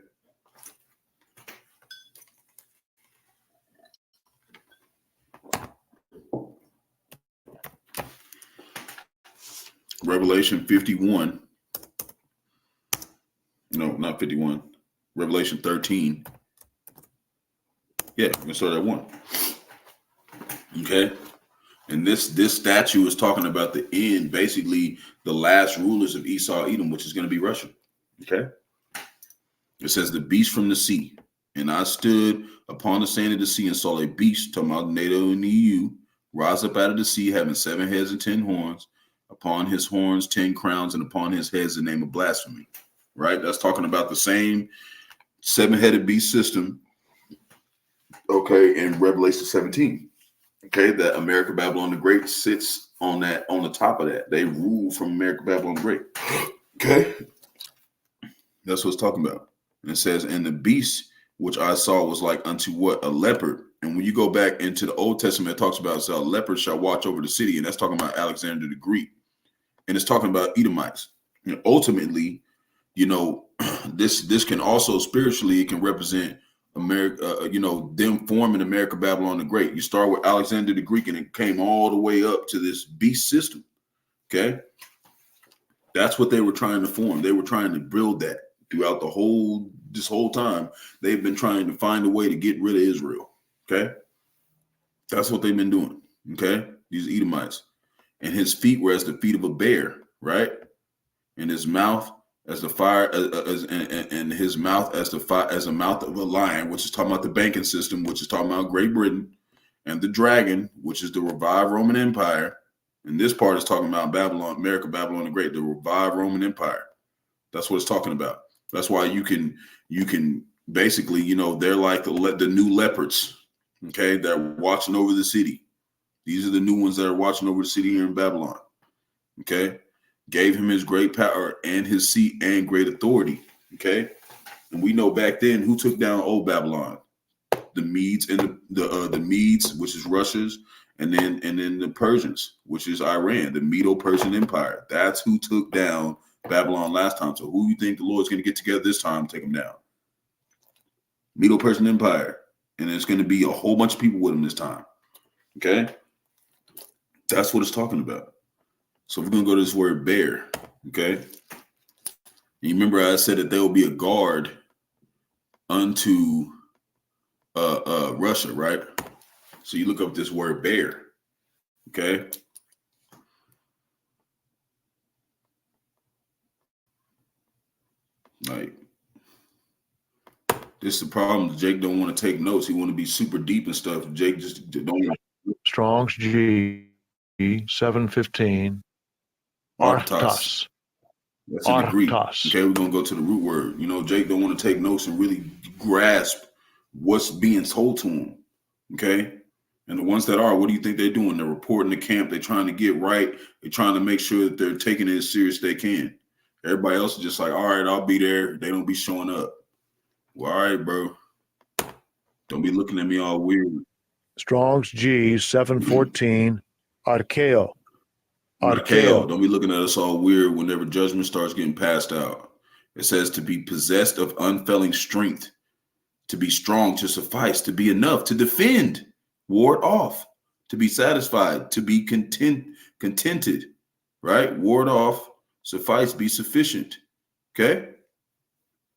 Revelation 51. No, not 51. Revelation 13. Yeah, we're gonna start at 1. Okay. And this statue is talking about the end, basically the last rulers of Esau, Edom, which is going to be Russia. Okay. It says the beast from the sea. And I stood upon the sand of the sea and saw a beast, talking about NATO and EU, rise up out of the sea, having 7 heads and 10 horns. Upon his horns, 10 crowns, and upon his heads, the name of blasphemy. Right? That's talking about the same 7-headed beast system. Okay, in Revelation 17. Okay, that America Babylon the Great sits on the top of that. They rule from America Babylon the Great. Okay. That's what it's talking about. And it says, and the beast which I saw was like unto what? A leopard. And when you go back into the Old Testament, it talks about so a leopard shall watch over the city. And that's talking about Alexander the Greek. And it's talking about Edomites. And ultimately, this can also spiritually, it can represent America, them forming America Babylon the Great. You start with Alexander the Greek and it came all the way up to this beast system. Okay. That's what they were trying to form. They were trying to build that throughout this whole time. They've been trying to find a way to get rid of Israel. Okay. That's what they've been doing. Okay. These Edomites. And his feet were as the feet of a bear, right? And his mouth as the fire, and his mouth as the mouth of a lion, which is talking about the banking system, which is talking about Great Britain, and the dragon, which is the revived Roman Empire. And this part is talking about Babylon, America, Babylon the Great, the revived Roman Empire. That's what it's talking about. That's why you can basically, they're like the new leopards, okay? They're watching over the city. These are the new ones that are watching over the city here in Babylon, okay? Gave him his great power and his seat and great authority, okay? And we know back then who took down old Babylon, the Medes and the Medes, which is Russia's, and then the Persians, which is Iran, the Medo-Persian Empire. That's who took down Babylon last time. So who you think the Lord's going to get together this time to take them down? Medo-Persian Empire, and there's going to be a whole bunch of people with him this time, okay? That's what it's talking about. So we're going to go to this word bear, okay? And you remember I said that there will be a guard unto Russia, right? So you look up this word bear, okay? Like, this is the problem. Jake don't want to take notes. He want to be super deep and stuff. Jake just don't want to. Strong's G 715. Arthas. That's in the Greek. Okay, we're going to go to the root word. Jake don't want to take notes and really grasp what's being told to him. Okay? And the ones that are, what do you think they're doing? They're reporting the camp. They're trying to get right. They're trying to make sure that they're taking it as serious as they can. Everybody else is just like, all right, I'll be there. They don't be showing up. Well, all right, bro. Don't be looking at me all weird. Strong's G 714. Archeo. Archeo. Don't be looking at us all weird whenever judgment starts getting passed out. It says to be possessed of unfailing strength, to be strong, to suffice, to be enough, to defend, ward off, to be satisfied, to be contented, right? Ward off, suffice, be sufficient. Okay?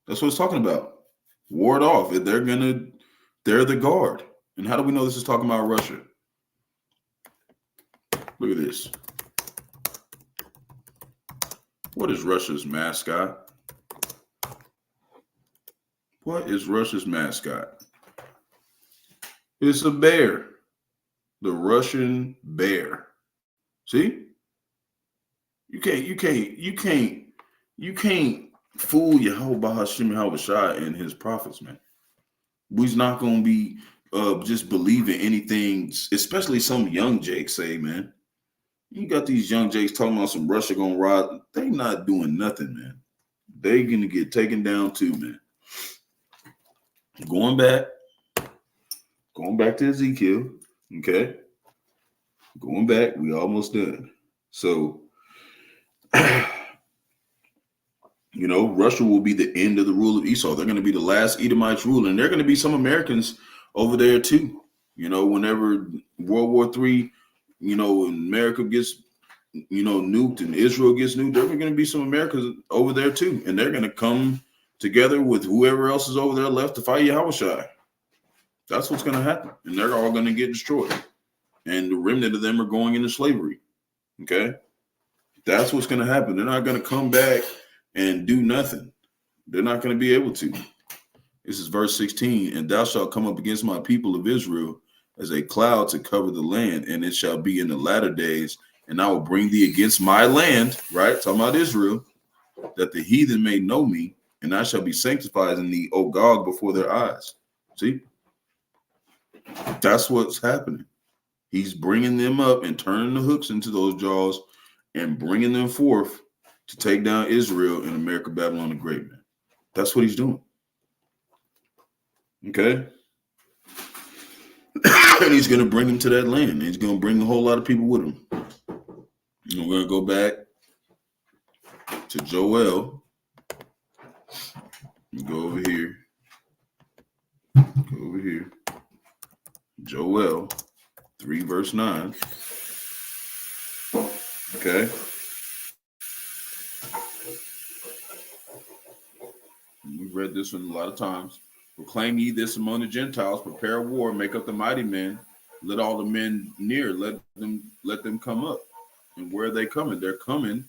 That's what it's talking about. Ward off. They're the guard. And how do we know this is talking about Russia? Look at this. What is Russia's mascot? What is Russia's mascot? It's a bear. The Russian bear. See? You can't fool Yahawah, Bahasham, Yahawash and his prophets, man. We's not gonna be just believing anything, especially some young Jakes say, man. You got these young Jakes talking about some Russia gonna ride. They not doing nothing, man. They're going to get taken down too, man. Going back to Ezekiel, okay? Going back, we almost done. So, Russia will be the end of the rule of Esau. They're going to be the last Edomites ruling. And there are going to be some Americans over there too. Whenever World War III, America gets, nuked and Israel gets nuked, there are going to be some Americans over there too. And they're going to come together with whoever else is over there left to fight Yahawash. That's what's going to happen. And they're all going to get destroyed. And the remnant of them are going into slavery. Okay? That's what's going to happen. They're not going to come back and do nothing. They're not going to be able to. This is verse 16. And thou shalt come up against my people of Israel as a cloud to cover the land. And it shall be in the latter days. And I will bring thee against my land, right? Talking about Israel, that the heathen may know me. And I shall be sanctified in thee, O Gog, before their eyes. See? That's what's happening. He's bringing them up and turning the hooks into those jaws and bringing them forth to take down Israel and America, Babylon the Great, man. That's what he's doing. Okay? And he's going to bring them to that land. He's going to bring a whole lot of people with him. And we're going to go back to Joel. Go over here. Go over here. Joel 3 verse 9. Okay. We've read this one a lot of times. Proclaim ye this among the Gentiles, prepare war, make up the mighty men, let all the men near, let them come up. And where are they coming? They're coming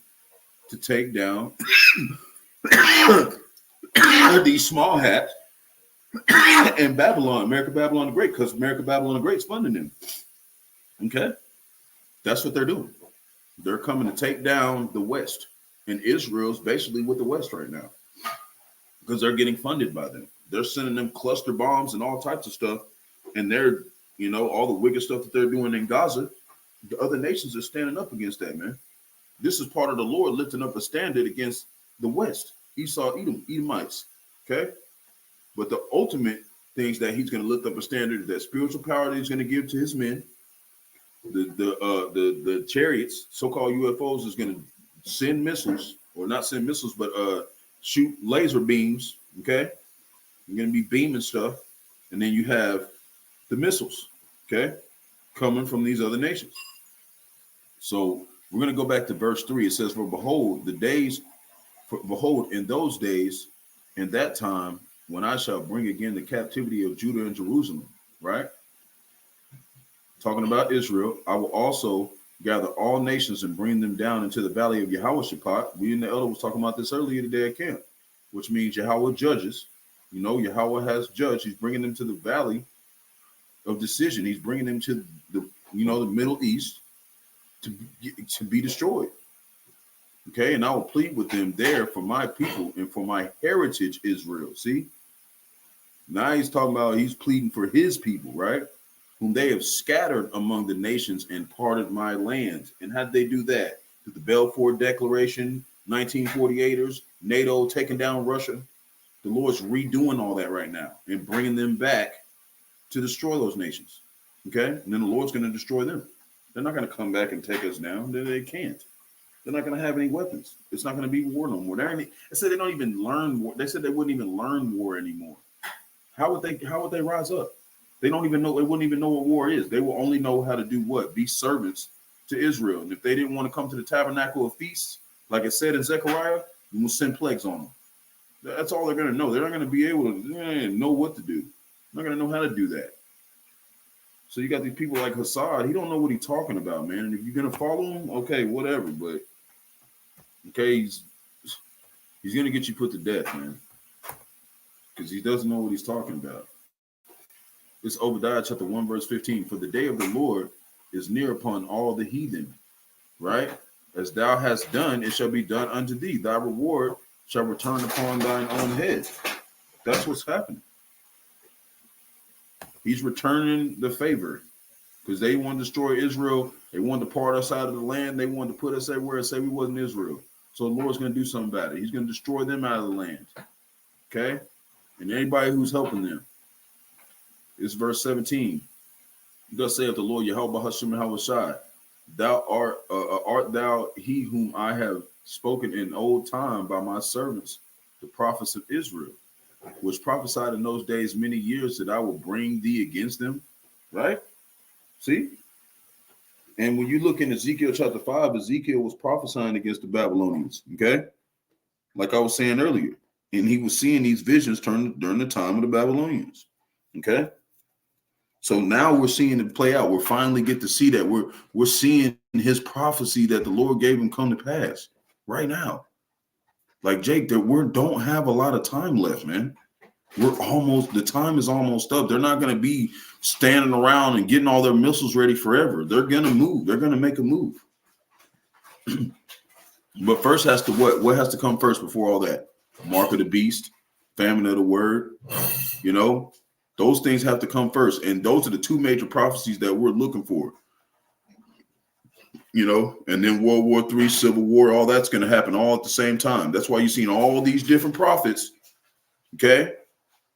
to take down these small hats and Babylon, America, Babylon the Great, because America, Babylon the Great is funding them. Okay? That's what they're doing. They're coming to take down the West. And Israel's basically with the West right now because they're getting funded by them. They're sending them cluster bombs and all types of stuff. And they're, all the wicked stuff that they're doing in Gaza, the other nations are standing up against that, man. This is part of the Lord lifting up a standard against the West. Esau, Edomites. Okay? But the ultimate things that he's going to lift up a standard is that spiritual power that he's going to give to his men. The chariots, so-called UFOs, is going to send missiles, or not send missiles, but shoot laser beams. Okay, you're going to be beaming stuff, and then you have the missiles. Okay, coming from these other nations. So we're going to go back to verse 3. It says, "For behold, in those days, in that time, when I shall bring again the captivity of Judah and Jerusalem," right? Talking about Israel, I will also gather all nations and bring them down into the valley of Yahawash. We in the elder was talking about this earlier today at camp, which means Yahawah judges. Yahawah has judged. He's bringing them to the valley of decision. He's bringing them to the Middle East to be destroyed. Okay, and I will plead with them there for my people and for my heritage, Israel. See, now he's talking about, he's pleading for his people, right? Whom they have scattered among the nations and parted my land. And how did they do that? Through the Balfour Declaration, 1948ers, NATO taking down Russia. The Lord's redoing all that right now and bringing them back to destroy those nations. Okay? And then the Lord's going to destroy them. They're not going to come back and take us down. They can't. They're not going to have any weapons. It's not going to be war no more. They said they don't even learn war. They said they wouldn't even learn war anymore. How would they rise up? They don't even know. They wouldn't even know what war is. They will only know how to do what? Be servants to Israel. And if they didn't want to come to the tabernacle of feasts, like it said in Zechariah, you will send plagues on them. That's all they're going to know. They're not going to be able to know what to do. They're not going to know how to do that. So you got these people like Hassad. He don't know what he's talking about, man. And if you're going to follow him, okay, whatever. But okay, he's going to get you put to death, man, because he doesn't know what he's talking about. It's Obadiah chapter 1, verse 15. For the day of the Lord is near upon all the heathen, right? As thou hast done, it shall be done unto thee. Thy reward shall return upon thine own head. That's what's happening. He's returning the favor because they want to destroy Israel. They wanted to part us out of the land. They wanted to put us everywhere and say we wasn't Israel. So the Lord's going to do something about it. He's going to destroy them out of the land. Okay? And anybody who's helping them. It's verse 17. Thus saith the Lord Yahawah, Bahasham, and Yahawash, thou art thou he whom I have spoken in old time by my servants, the prophets of Israel, which prophesied in those days many years that I will bring thee against them. Right? See? And when you look in Ezekiel chapter 5, Ezekiel was prophesying against the Babylonians. Okay? Like I was saying earlier. And he was seeing these visions turn during the time of the Babylonians. Okay? So now we're seeing it play out. We're finally get to see that we're seeing his prophecy that the Lord gave him come to pass right now. Like Jake, that we don't have a lot of time left, man. The time is almost up. They're not going to be standing around and getting all their missiles ready forever. They're going to move. They're going to make a move. But first has to what has to come first before all that? Mark of the beast, famine of the word, you know, those things have to come first. And those are the two major prophecies that we're looking for, you know, and then World War III, Civil War, all that's going to happen all at the same time. That's why you've seen all these different prophets, okay,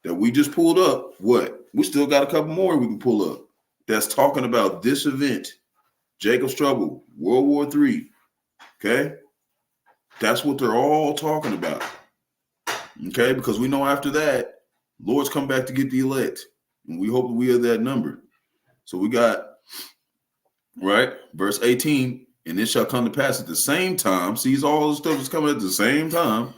that we just pulled up. What? We still got a couple more we can pull up that's talking about this event, Jacob's trouble, World War III, okay? That's what they're all talking about. Okay, because we know after that, Lord's come back to get the elect. And we hope that we are that number. So we got, right, verse 18, and it shall come to pass at the same time. See, all the stuff is coming at the same time.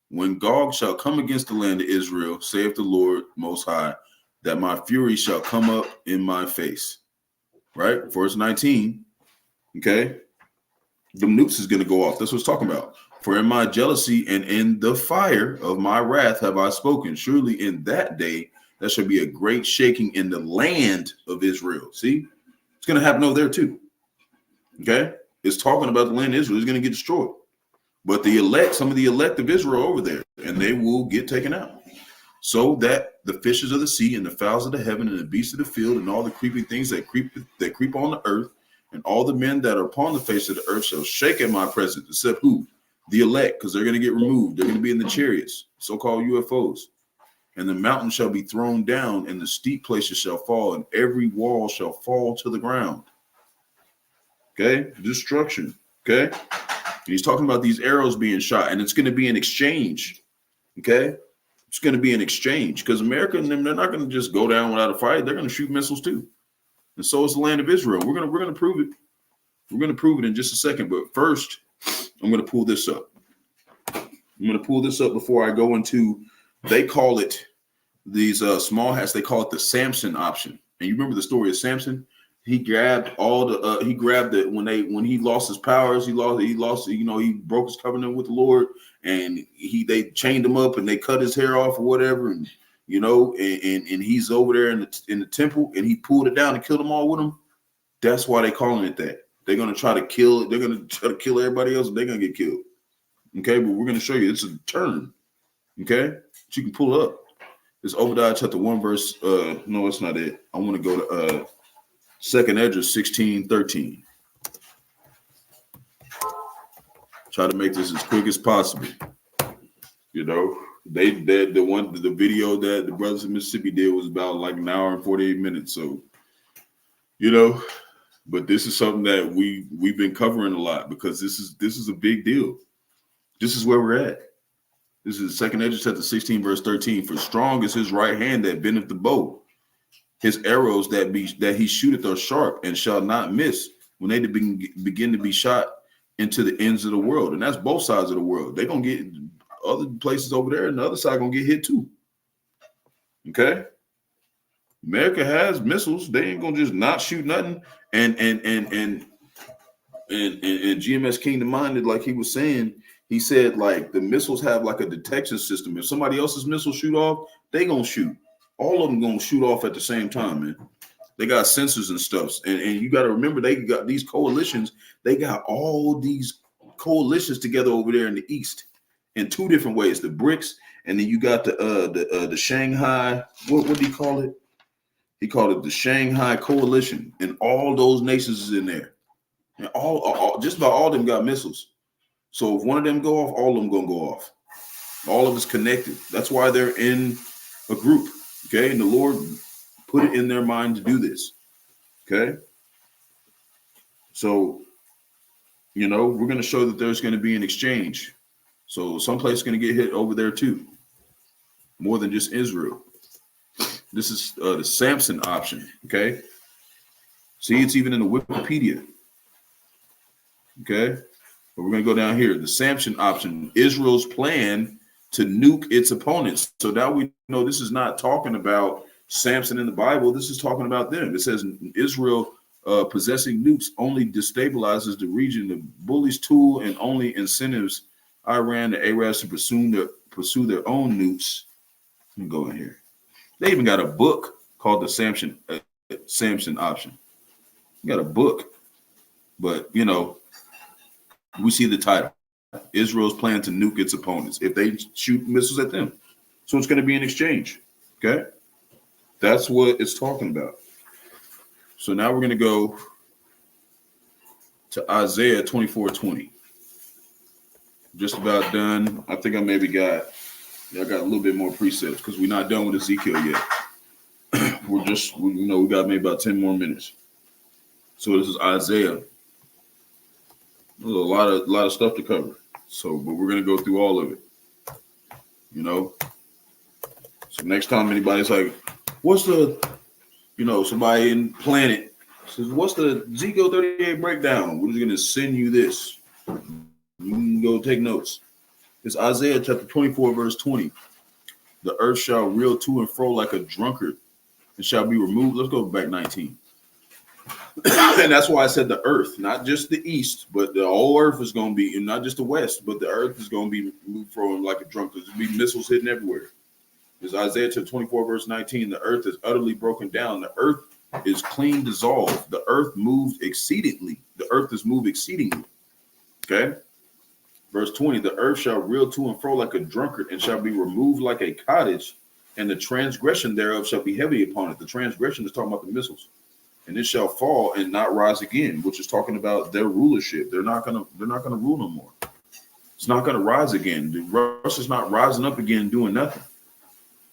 When Gog shall come against the land of Israel, saith the Lord Most High, that my fury shall come up in my face. Right, verse 19, okay, the nukes is going to go off. That's what it's talking about. For in my jealousy and in the fire of my wrath have I spoken. Surely in that day there shall be a great shaking in the land of Israel. See, it's going to happen over there too. Okay, it's talking about the land of Israel is going to get destroyed. But the elect, some of the elect of Israel over there, and they will get taken out. So that the fishes of the sea and the fowls of the heaven and the beasts of the field and all the creeping things that creep on the earth and all the men that are upon the face of the earth shall shake at my presence, except who? The elect, because they're going to get removed. They're going to be in the chariots, so-called UFOs. And the mountain shall be thrown down, and the steep places shall fall, and every wall shall fall to the ground. Okay? Destruction. Okay? And he's talking about these arrows being shot, and it's going to be an exchange. Okay? It's going to be an exchange, because America and them, they're not going to just go down without a fight. They're going to shoot missiles too. And so is the land of Israel. We're going to prove it. We're going to prove it in just a second. But first, I'm going to pull this up. I'm going to pull this up before I go into, they call it, these small hats, they call it the Samson option. And you remember the story of Samson? He grabbed when he lost his powers, he lost, you know, he broke his covenant with the Lord, and they chained him up and they cut his hair off or whatever. And, you know, and he's over there in the temple, and he pulled it down and killed them all with him. That's why they calling it that. They're going to try to kill it. They're going to try to kill everybody else, and they're going to get killed. Okay, but we're going to show you it's a turn. Okay, but you can pull it up. It's Obadiah chapter 1 verse. No, it's not it. I want to go to Second Esdras 16:13. Try to make this as quick as possible. You know, the video that the brothers in Mississippi did was about like an hour and 48 minutes. So, you know. But this is something that we've been covering a lot, because this is a big deal. This is where we're at. This is Second Esdras chapter 16 verse 13. For strong is his right hand that bendeth the bow. His arrows that he shooteth are sharp and shall not miss when they begin to be shot into the ends of the world. And that's both sides of the world. They're gonna get other places over there, and the other side gonna get hit too. Okay. America has missiles. They ain't gonna just not shoot nothing. And GMS Kingdom Minded, like he was saying, he said like the missiles have like a detection system. If somebody else's missile shoot off, they gonna shoot. All of them gonna shoot off at the same time, man. They got sensors and stuff. And you got to remember, they got these coalitions. They got all these coalitions together over there in the East in two different ways: the BRICS, and then you got the Shanghai. What do you call it? He called it the Shanghai Coalition, and all those nations is in there. And all just about all of them got missiles. So if one of them go off, all of them gonna go off. All of it's connected. That's why they're in a group. Okay, and the Lord put it in their mind to do this. Okay, so we're going to show that there's going to be an exchange. So someplace is going to get hit over there too, more than just Israel. This is the Samson option. Okay, see, it's even in the Wikipedia. Okay, but we're going to go down here. The Samson option: Israel's plan to nuke its opponents. So now we know this is not talking about Samson in the Bible. This is talking about them. It says Israel possessing nukes only destabilizes the region. The bully's tool and only incentives Iran, the Arabs to pursue their own nukes. Let me go in here. They even got a book called the Samson option. You got a book, but we see the title. Israel's plan to nuke its opponents if they shoot missiles at them. So it's going to be an exchange. Okay. That's what it's talking about. So now we're going to go to Isaiah 24:20. Just about done. I think I maybe got a little bit more precepts because we're not done with Ezekiel yet. we got maybe about 10 more minutes. So this is Isaiah. There's a lot of stuff to cover. So, but we're going to go through all of it. So next time anybody's like, what's the, somebody in Planet says, what's the Ezekiel 38 breakdown? We're just going to send you this. You can go take notes. It's Isaiah chapter 24, verse 20. The earth shall reel to and fro like a drunkard and shall be removed. Let's go back 19. And that's why I said the earth, not just the east, but the whole earth is going to be, and not just the west, but the earth is going to be moved from like a drunkard. There's going to be missiles hitting everywhere. It's Isaiah chapter 24, verse 19. The earth is utterly broken down. The earth is clean dissolved. The earth moved exceedingly. The earth is moved exceedingly. Okay. Verse 20, the earth shall reel to and fro like a drunkard and shall be removed like a cottage, and the transgression thereof shall be heavy upon it. The transgression is talking about the missiles. And it shall fall and not rise again, which is talking about their rulership. They're not gonna rule no more. It's not gonna rise again. Russia's not rising up again doing nothing.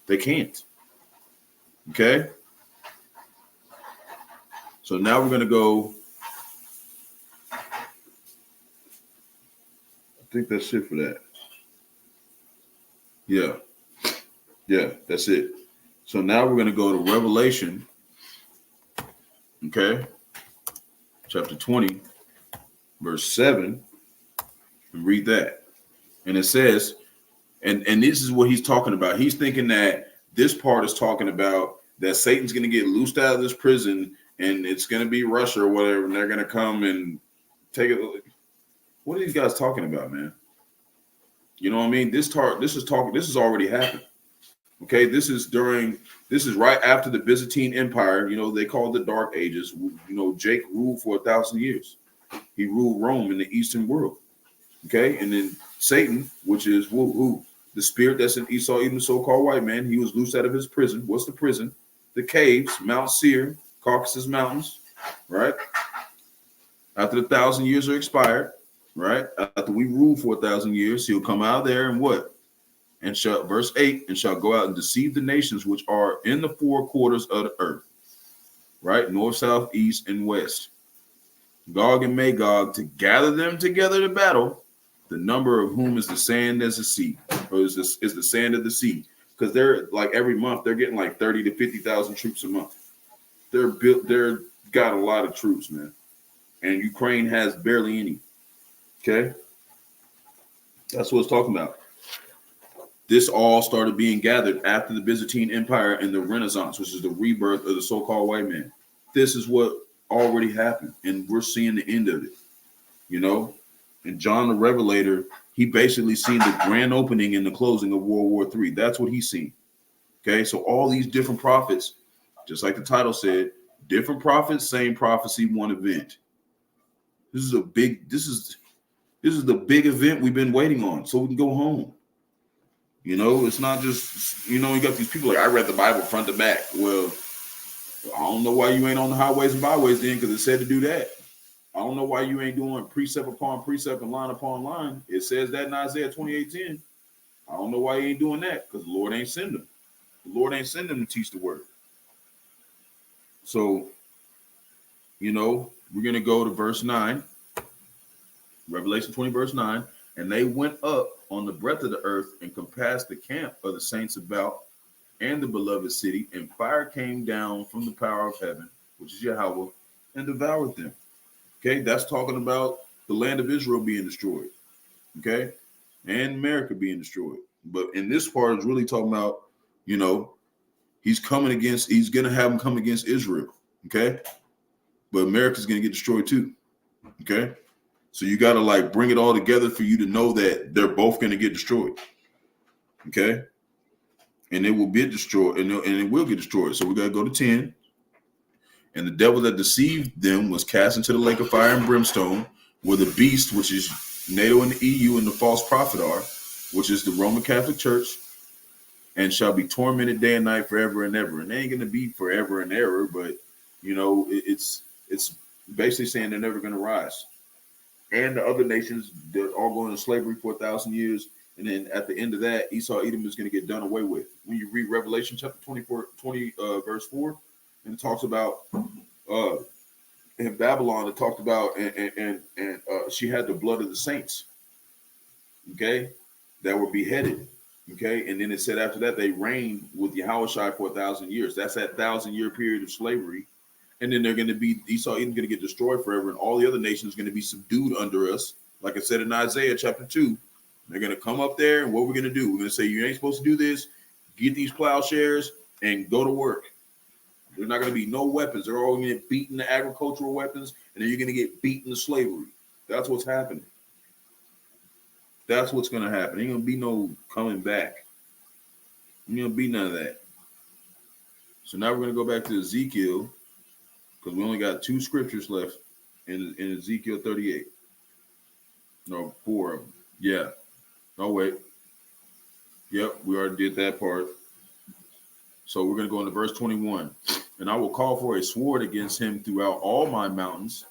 They can't. Okay. So now we're gonna go. I think that's it for that. Yeah, that's it. So now we're gonna go to Revelation. Okay, chapter 20, verse 7, and read that. And it says, and this is what he's talking about. He's thinking that this part is talking about that Satan's going to get loosed out of this prison and it's going to be Russia or whatever, and they're going to come and take it. What are these guys talking about, man? You know what I mean? This has already happened. Okay, this is right after the Byzantine Empire. They call it the Dark Ages. Jake ruled for 1,000 years. He ruled Rome in the Eastern world. Okay, and then Satan, which is who? The spirit that's in Esau, even the so-called white man, he was loosed out of his prison. What's the prison? The caves, Mount Seir, Caucasus Mountains, right? After the 1,000 years are expired, right? After we rule for 1,000 years, he'll come out there and what? And shall, verse 8, and shall go out and deceive the nations which are in the four quarters of the earth, right? North, south, east, and west. Gog and Magog, to gather them together to battle, the number of whom is the sand as the sea, or is the sand of the sea. Because they're like every month, they're getting like 30 to 50,000 troops a month. They're got a lot of troops, man. And Ukraine has barely any. Okay? That's what it's talking about. This all started being gathered after the Byzantine Empire and the Renaissance, which is the rebirth of the so-called white man. This is what already happened, and we're seeing the end of it, And John the Revelator, he basically seen the grand opening and the closing of World War III. That's what he's seen. Okay, so all these different prophets, just like the title said, different prophets, same prophecy, one event. This is the big event we've been waiting on, so we can go home. It's not just, you got these people like, I read the Bible front to back. Well, I don't know why you ain't on the highways and byways then, because it said to do that. I don't know why you ain't doing precept upon precept and line upon line. It says that in Isaiah 28:10. I don't know why you ain't doing that, because the Lord ain't send them. The Lord ain't send them to teach the word. So, we're going to go to verse 9. Revelation 20, verse 9. And they went up on the breadth of the earth and compassed the camp of the saints about and the beloved city, and fire came down from the power of heaven, which is Yahawah, and devoured them. Okay, that's talking about the land of Israel being destroyed. Okay, and America being destroyed. But in this part, it's really talking about, he's going to have them come against Israel. Okay, but America's going to get destroyed too. Okay, so you got to like bring it all together for you to know that they're both going to get destroyed. Okay. And it will be destroyed, and it will get destroyed. So we got to go to 10. And the devil that deceived them was cast into the lake of fire and brimstone, where the beast, which is NATO and the EU, and the false prophet are, which is the Roman Catholic Church, and shall be tormented day and night forever and ever. And they ain't going to be forever and ever, but it's basically saying they're never going to rise. And the other nations, they're all going into slavery for 1,000 years. And then at the end of that, Esau, Edom is going to get done away with. When you read Revelation chapter 20, verse 4, and it talks about in Babylon, it talked about and she had the blood of the saints, okay, that were beheaded, okay, and then it said after that they reigned with Yahawash for 1,000 years. That's that 1,000-year period of slavery, and then they're going to be Esau, Edom, going to get destroyed forever, and all the other nations are going to be subdued under us, like I said in Isaiah chapter 2. They're going to come up there, and what we're going to do, we're going to say, you ain't supposed to do this. Get these plowshares and go to work. There's not going to be no weapons. They're all going to get beaten the agricultural weapons, and then you're going to get beaten to slavery. That's what's happening. That's what's going to happen. Ain't going to be no coming back. Ain't going to be none of that. So now we're going to go back to Ezekiel, because we only got 2 scriptures left in Ezekiel 38. No, 4 of them. Yeah. Oh, wait. Yep, we already did that part. So we're going to go into verse 21. And I will call for a sword against him throughout all my mountains,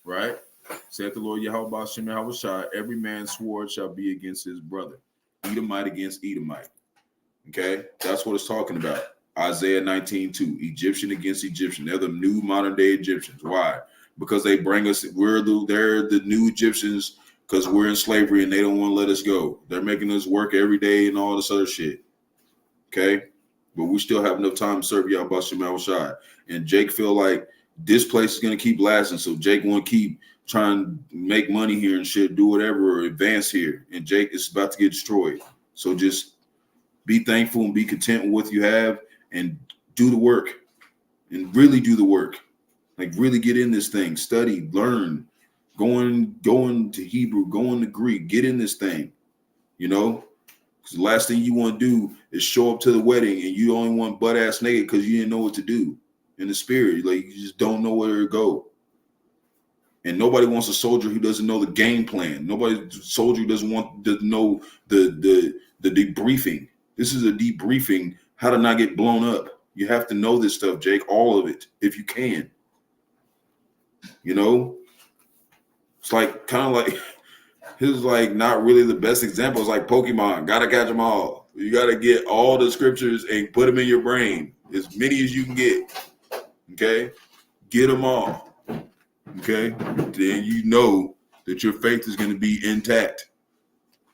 right? Saith the Lord Yahawah, Bahasham, Yahawash, every man's sword shall be against his brother. Edomite against Edomite. Okay? That's what it's talking about. Isaiah 19:2. Egyptian against Egyptian. They're the new modern day Egyptians. Why? Because they bring us, they're the new Egyptians, because we're in slavery and they don't want to let us go. They're making us work every day and all this other shit. Okay? But we still have enough time to serve Yahawah Yahawash. And Jake feel like this place is going to keep lasting. So Jake want to keep trying to make money here and shit, do whatever, or advance here. And Jake is about to get destroyed. So just be thankful and be content with what you have and do the work. And really do the work. Like really get in this thing. Study, learn. Going to Hebrew, going to Greek, get in this thing, because the last thing you want to do is show up to the wedding and you only want butt ass naked because you didn't know what to do in the spirit. Like you just don't know where to go. And nobody wants a soldier who doesn't know the game plan. Soldier doesn't want to know the debriefing. This is a debriefing, how to not get blown up. You have to know this stuff, Jake, all of it, if you can. It's like kind of like his like not really the best example. It's like Pokemon. Gotta catch them all. You gotta get all the scriptures and put them in your brain, as many as you can get. Okay, get them all. Okay, then you know that your faith is going to be intact.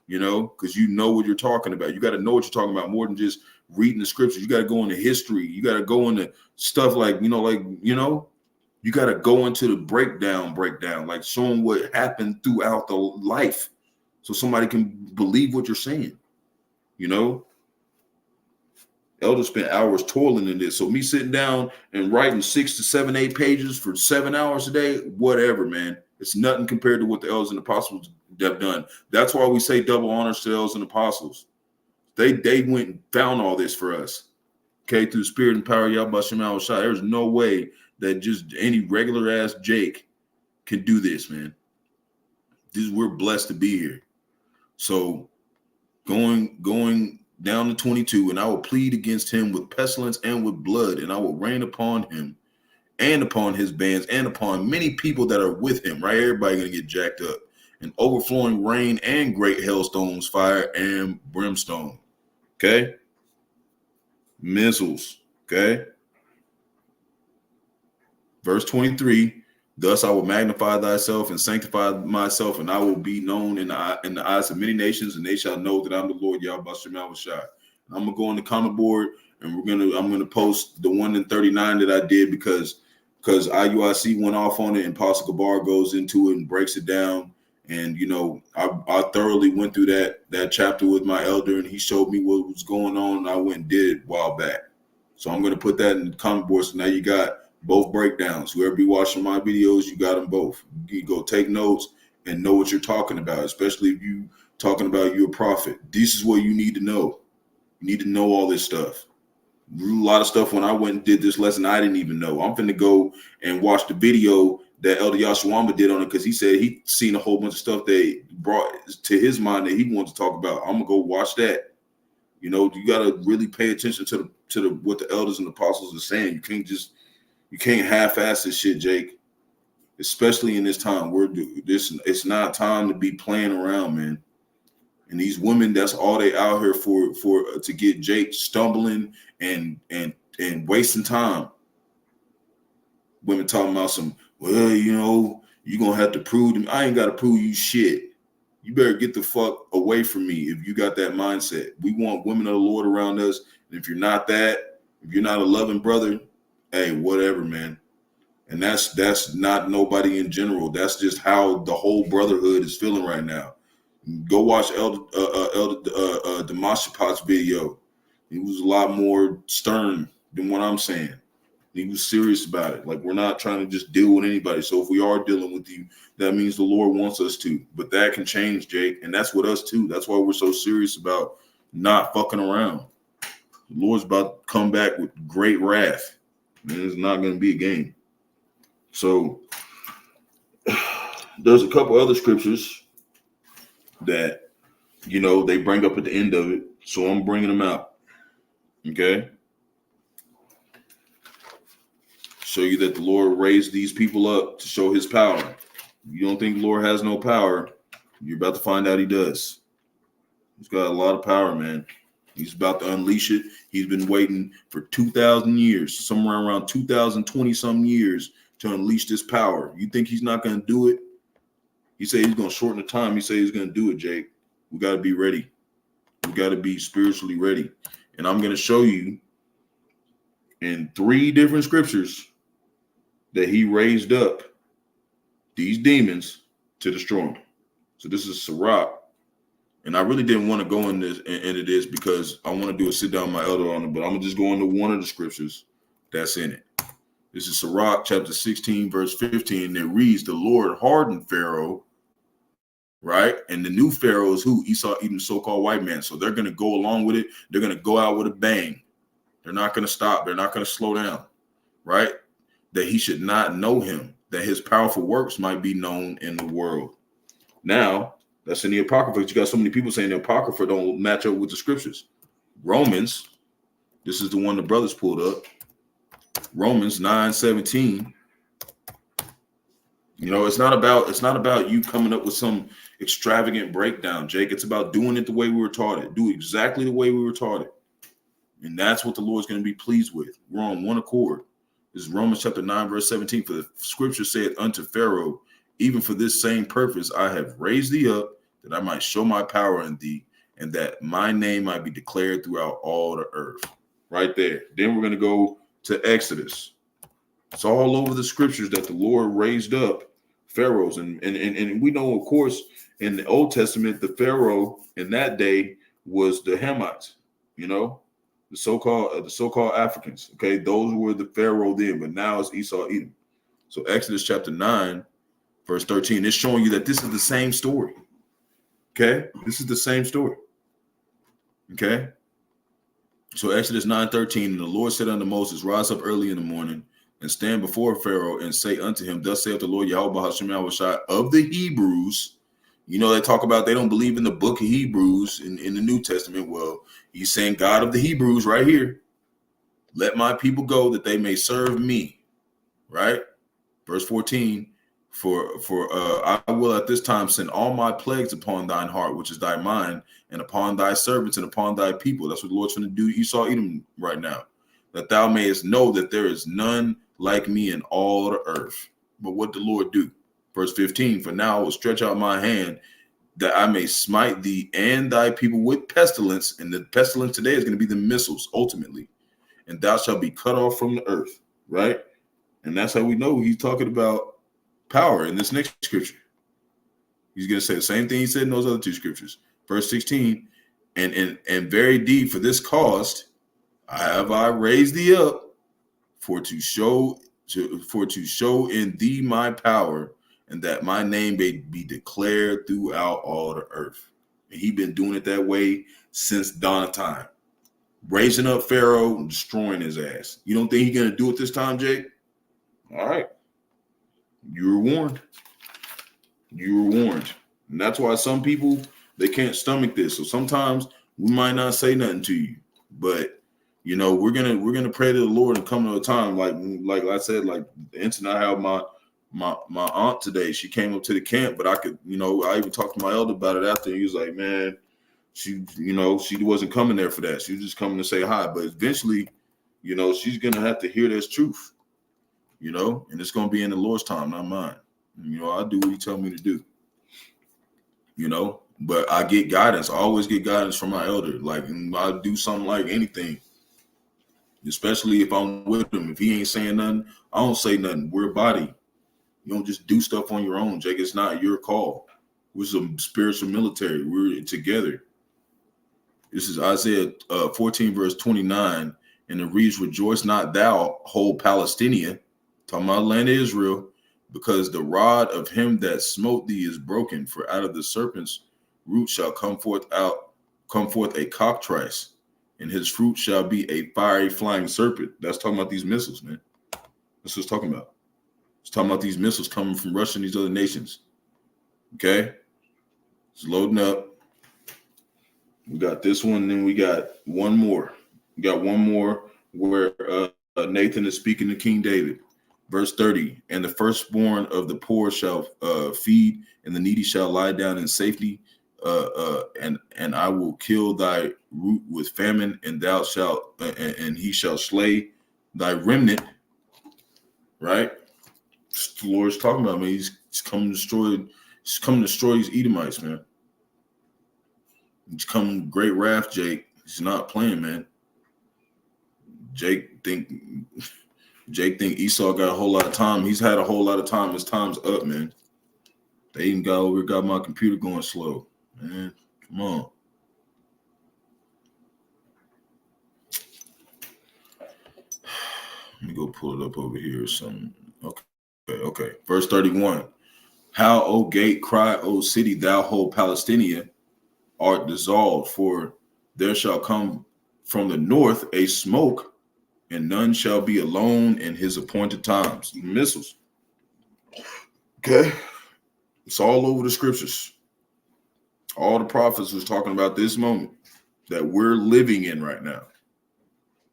Because you know what you're talking about. You got to know what you're talking about more than just reading the scriptures. You got to go into history. You got to go into stuff like you got to go into the breakdown, like showing what happened throughout the life so somebody can believe what you're saying. Elders spent hours toiling in this. So me sitting down and writing 6 to 7, 8 pages for 7 hours a day, whatever, man. It's nothing compared to what the elders and apostles have done. That's why we say double honors to elders and apostles. They went and found all this for us. Okay, through the spirit and power of Yahawah. There's no way that just any regular ass Jake can do this, man. We're blessed to be here. So going down to 22, and I will plead against him with pestilence and with blood, and I will rain upon him and upon his bands and upon many people that are with him, right? Everybody gonna get jacked up. And overflowing rain and great hailstones, fire and brimstone. Okay? Missiles. Okay? Verse 23, thus I will magnify thyself and sanctify myself, and I will be known in the eyes of many nations, and they shall know that I'm the Lord Yahawash. I'm gonna go on the comment board, and I'm gonna post the 1 in 39 that I did because IUIC went off on it, and Apostle Gabar goes into it and breaks it down. And I thoroughly went through that chapter with my elder, and he showed me what was going on, and I went and did it a while back. So I'm gonna put that in the comment board. So now you got both breakdowns. Whoever be watching my videos, you got them both. You go take notes and know what you're talking about, especially if you talking about you're a prophet. This is what you need to know. You need to know all this stuff. A lot of stuff when I went and did this lesson, I didn't even know. I'm finna go and watch the video that Elder Yahawah did on it because he said he seen a whole bunch of stuff they brought to his mind that he wanted to talk about. I'm gonna go watch that. You gotta really pay attention to the what the elders and apostles are saying. You can't half-ass this shit, Jake. Especially in this time. It's not time to be playing around, man. And these women, that's all they out here for to get Jake stumbling and wasting time. Women talking about some, well, you're gonna have to prove to me. I ain't gotta prove you shit. You better get the fuck away from me if you got that mindset. We want women of the Lord around us. And if you're not that, if you're not a loving brother, hey, whatever, man. And that's not nobody in general. That's just how the whole brotherhood is feeling right now. Go watch Elder Damashapat's video. He was a lot more stern than what I'm saying. He was serious about it. Like, we're not trying to just deal with anybody. So if we are dealing with you, that means the Lord wants us to. But that can change, Jake. And that's with us too. That's why we're so serious about not fucking around. The Lord's about to come back with great wrath. And it's not going to be a game. So there's a couple other scriptures that, they bring up at the end of it. So I'm bringing them out. Okay. Show you that the Lord raised these people up to show his power. You don't think the Lord has no power, you're about to find out he does. He's got a lot of power, man. He's about to unleash it. He's been waiting for 2,000 years, somewhere around 2020 some years to unleash this power. You think he's not going to do it? He said he's going to shorten the time. He said he's going to do it, Jake. We got to be ready. We got to be spiritually ready. And I'm going to show you in 3 different scriptures that he raised up these demons to destroy them. So this is Sirach. And I really didn't want to go into this because I want to do a sit down with my elder on it, but I'm going to just go into one of the scriptures that's in it. This is Sirach chapter 16, verse 15. It reads, the Lord hardened Pharaoh, right? And the new Pharaoh is who? Esau, even the so-called white man. So they're going to go along with it. They're going to go out with a bang. They're not going to stop. They're not going to slow down, right? That he should not know him, that his powerful works might be known in the world. Now, that's in the Apocrypha. You got so many people saying the Apocrypha don't match up with the scriptures. Romans, this is the one the brothers pulled up. Romans 9:17. It's not about you coming up with some extravagant breakdown, Jake. It's about doing it the way we were taught it. Do exactly the way we were taught it. And that's what the Lord's going to be pleased with. We're on one accord. This is Romans chapter 9, verse 17. For the scripture said unto Pharaoh, even for this same purpose, I have raised thee up, that I might show my power in thee, and that my name might be declared throughout all the earth. Right there. Then we're going to go to Exodus. It's all over the scriptures that the Lord raised up pharaohs. And we know, of course, in the Old Testament, the Pharaoh in that day was the Hamites, the so-called Africans. Okay, those were the Pharaoh then, but now it's Esau, Edom. So Exodus chapter 9, verse 13, it's showing you that this is the same story. Okay, this is the same story. Okay, so Exodus 9:13, and the Lord said unto Moses, rise up early in the morning and stand before Pharaoh and say unto him, thus saith the Lord Yahawah Bahasham Yahawash of the Hebrews. They talk about they don't believe in the book of Hebrews in the New Testament. Well, he's saying God of the Hebrews right here. Let my people go that they may serve me. right? Verse 14, for I will at this time send all my plagues upon thine heart, which is thy mind, and upon thy servants and upon thy people. That's what the Lord's going to do Esau, Edom right now, that thou mayest know that there is none like me in all the earth. But what did the Lord do? Verse 15, for now I will stretch out my hand that I may smite thee and thy people with pestilence. And the pestilence today is going to be the missiles ultimately. And thou shalt be cut off from the earth, right? And that's how we know he's talking about power in this next scripture. He's going to say the same thing he said in those other two scriptures. Verse 16, and very deep for this cause have I raised thee up for to show in thee my power, and that my name may be declared throughout all the earth. And he's been doing it that way since dawn of time, raising up Pharaoh and destroying his ass. You don't think he's going to do it this time, Jake? All right. You were warned. You were warned. And that's why some people, they can't stomach this. So sometimes we might not say nothing to you, but you know, we're gonna pray to the Lord and come to a time like I said, like the incident I had my aunt today. She came up to the camp, but I could, you know, I even talked to my elder about it after. And he was like, man, she wasn't coming there for that. She was just coming to say hi. But eventually, you know, she's gonna have to hear this truth, you know, and it's gonna be in the Lord's time, not mine. You know, I do what he tells me to do, you know, but I get guidance. I always get guidance from my elder. Like I do something like anything. Especially if I'm with him. If he ain't saying nothing, I don't say nothing. We're a body. You don't just do stuff on your own, Jake. It's not your call. We're some spiritual military. We're together. This is Isaiah 14, verse 29. And it reads, rejoice not thou, whole Palestinian, talking about land of Israel, because the rod of him that smote thee is broken. For out of the serpent's root shall come forth a cockatrice, and his fruit shall be a fiery flying serpent. That's talking about these missiles, man. That's what it's talking about. It's talking about these missiles coming from Russia and these other nations. Okay? It's loading up. We got this one, then we got one more. We got one more where Nathan is speaking to King David. Verse 30, and the firstborn of the poor shall feed, and the needy shall lie down in safety. And I will kill thy root with famine, and thou shalt, and he shall slay thy remnant. Right? The Lord's talking about, man. He's coming to destroy. He's coming to destroy these Edomites, man. He's coming great wrath, Jake. He's not playing, man. Jake think Esau got a whole lot of time. He's had a whole lot of time. His time's up, man. They even got my computer going slow. Man, come on. Let me go pull it up over here or something. Okay. Verse 31. How, O gate, cry, O city, thou whole Palestinia, art dissolved, for there shall come from the north a smoke, and none shall be alone in his appointed times. Missiles. Okay. It's all over the scriptures. All the prophets was talking about this moment that we're living in right now.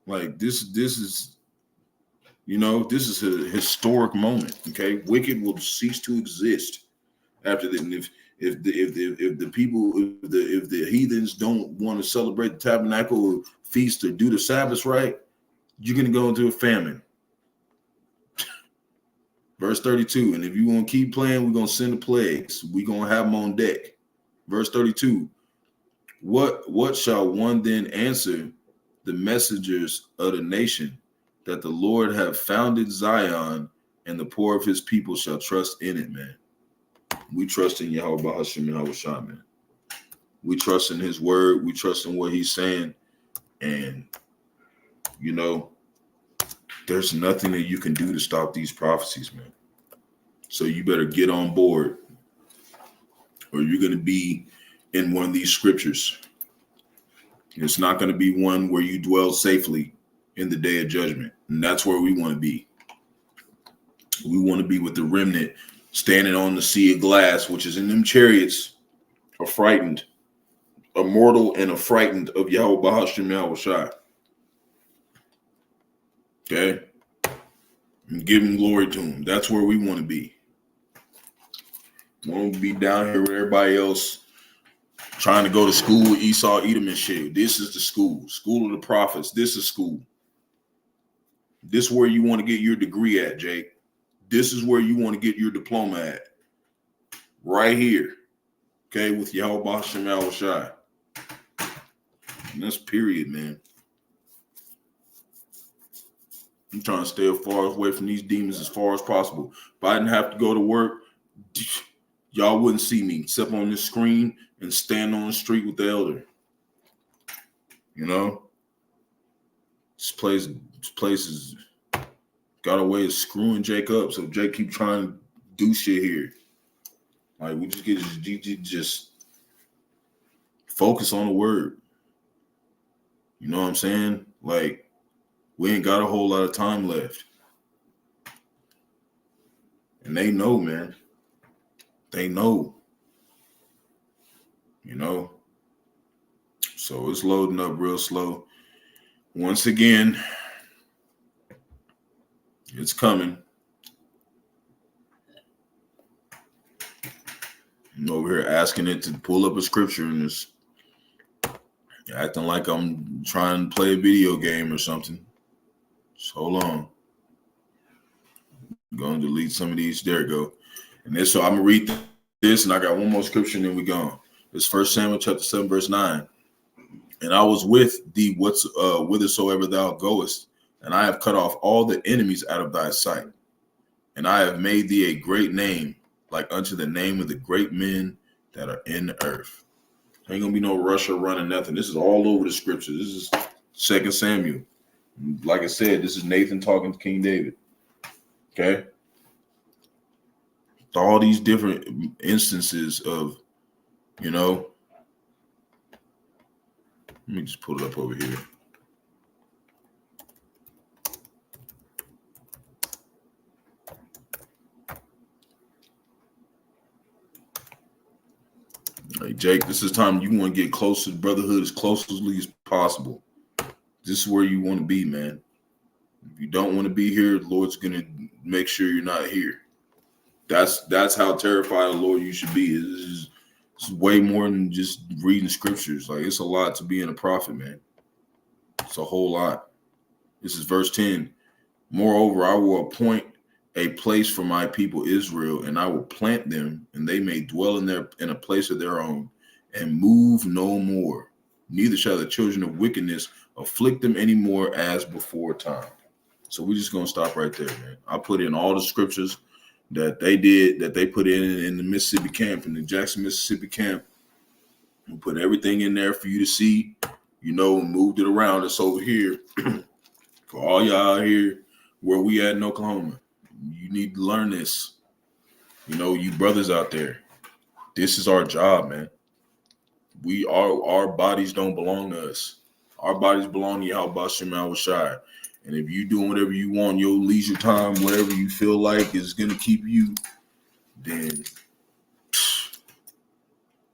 Like this is, you know, this is a historic moment. Okay, wicked will cease to exist after that. And if the heathens don't want to celebrate the tabernacle feast or do the Sabbath right, you're gonna go into a famine. Verse 32. And if you want to keep playing, we're gonna send the plagues. We're gonna have them on deck. Verse 32, what shall one then answer the messengers of the nation, that the Lord have founded Zion, and the poor of his people shall trust in it, man? We trust in Yahawah, Bahasham, and Yahawash, man. We trust in his word. We trust in what he's saying. And, you know, there's nothing that you can do to stop these prophecies, man. So you better get on board, or you're going to be in one of these scriptures. It's not going to be one where you dwell safely in the day of judgment. And that's where we want to be. We want to be with the remnant standing on the sea of glass, which is in them chariots, are frightened, a mortal and a frightened of Yahawah, Bahasham, Yahawash. Okay. and giving glory to him. That's where we want to be. We want to be down here with everybody else trying to go to school with Esau, Edom, and shit. This is the school. School of the prophets. This is school. This is where you want to get your degree at, Jake. This is where you want to get your diploma at. Right here. Okay, with Yahawah, Bahasham, Yahawash. And that's period, man. I'm trying to stay as far away from these demons as far as possible. If I didn't have to go to work, y'all wouldn't see me except on this screen and stand on the street with the elder. You know? This place has got a way of screwing Jake up. So Jake keep trying to do shit here. Like, we just get just focus on the word. You know what I'm saying? Like, we ain't got a whole lot of time left. And they know, man. They know. You know? So it's loading up real slow. Once again, it's coming. I'm over here asking it to pull up a scripture and it's acting like I'm trying to play a video game or something. Just hold on. I'm going to delete some of these. There we go. And then so I'm going to read this, and I got one more scripture, and then we're gone. It's 1 Samuel chapter 7, verse 9. And I was with thee whithersoever thou goest, and I have cut off all the enemies out of thy sight. And I have made thee a great name, like unto the name of the great men that are in the earth. Ain't going to be no Russia running nothing. This is all over the scripture. This is 2 Samuel. Like I said, this is Nathan talking to King David. Okay? All these different instances of, you know, let me just pull it up over here. Hey, Jake, this is time you want to get close to the brotherhood as closely as possible. This is where you want to be, man. If you don't want to be here, the Lord's going to make sure you're not here. That's how terrified of the Lord you should be. It's way more than just reading scriptures. Like, it's a lot to being a prophet, man. It's a whole lot. This is verse 10. Moreover, I will appoint a place for my people Israel, and I will plant them, and they may dwell in a place of their own, and move no more. Neither shall the children of wickedness afflict them anymore as before time. So we're just gonna stop right there, man. I put in all the scriptures that they put in the Mississippi camp, in the Jackson, Mississippi camp. We put everything in there for you to see, you know, moved it around. It's over here for all y'all out here where we at in Oklahoma. You need to learn this. You know, you brothers out there, this is our job, man. Our bodies don't belong to us. Our bodies belong to Yahawah, Bahasham, Yahawash. And if you doing whatever you want, your leisure time, whatever you feel like is going to keep you, then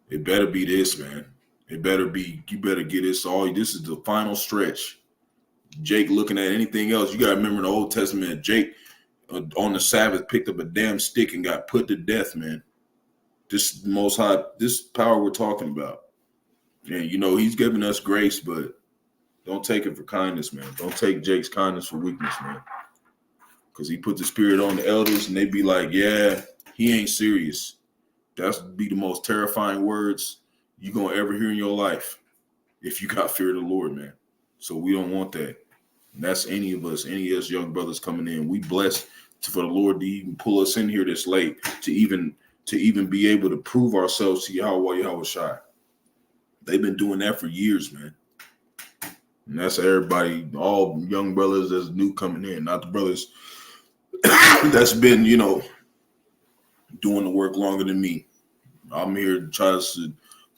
it better be this, man. It better be, you better get this all. This is the final stretch. Jake looking at anything else. You got to remember in the Old Testament, Jake on the Sabbath picked up a damn stick and got put to death, man. This is the Most High, this power we're talking about. And, you know, he's giving us grace, but don't take it for kindness, man. Don't take Jake's kindness for weakness, man. Because he put the spirit on the elders and they be like, yeah, he ain't serious. That's be the most terrifying words you're going to ever hear in your life if you got fear of the Lord, man. So we don't want that. And that's any of us young brothers coming in. We blessed for the Lord to even pull us in here this late to even be able to prove ourselves to Yahawah, Yahawash. They've been doing that for years, man. And that's everybody, all young brothers that's new coming in, not the brothers that's been, you know, doing the work longer than me. I'm here to try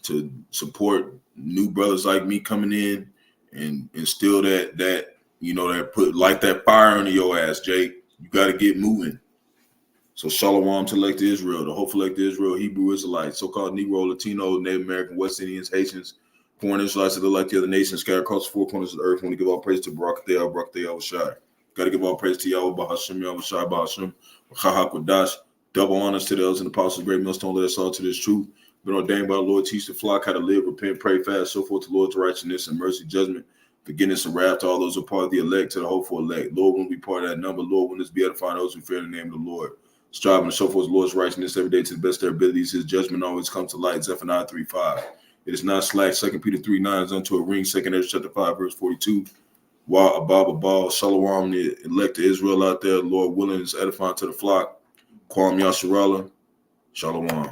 to support new brothers like me coming in and instill that you know, that put like that fire under your ass, Jake. You got to get moving. So Shalom to elect Israel, the hopeful elect Israel, Hebrew Israelites, so-called Negro, Latino, Native American, West Indians, Haitians, foreign Israelites that are like the other nations scattered across the four corners of the earth. Want to give all praise to Barak, Yahawash. Got to give all praise to Yahawah, Bahasham, Yahawash, Bahasham, Qadash. Double honors to the elders and apostles, great millstone, led us all to this truth. Been ordained by the Lord, teach the flock how to live, repent, pray, fast, so forth, to Lord's righteousness and mercy, judgment, forgiveness and wrath to all those who are part of the elect, to the hopeful elect. Lord, when we part of that number, Lord, when this be edifying those who fear the name of the Lord. Striving to show forth the Lord's righteousness every day to the best of their abilities. His judgment always comes to light. Zephaniah 3:5. It is not slack. 2 Peter 3:9 is unto a ring. 2 Ezra chapter 5, verse 42. Wa Abba, Shalom, the elect of Israel out there, Lord willing, is edifying to the flock. Kwam Yasharallah. Shalom.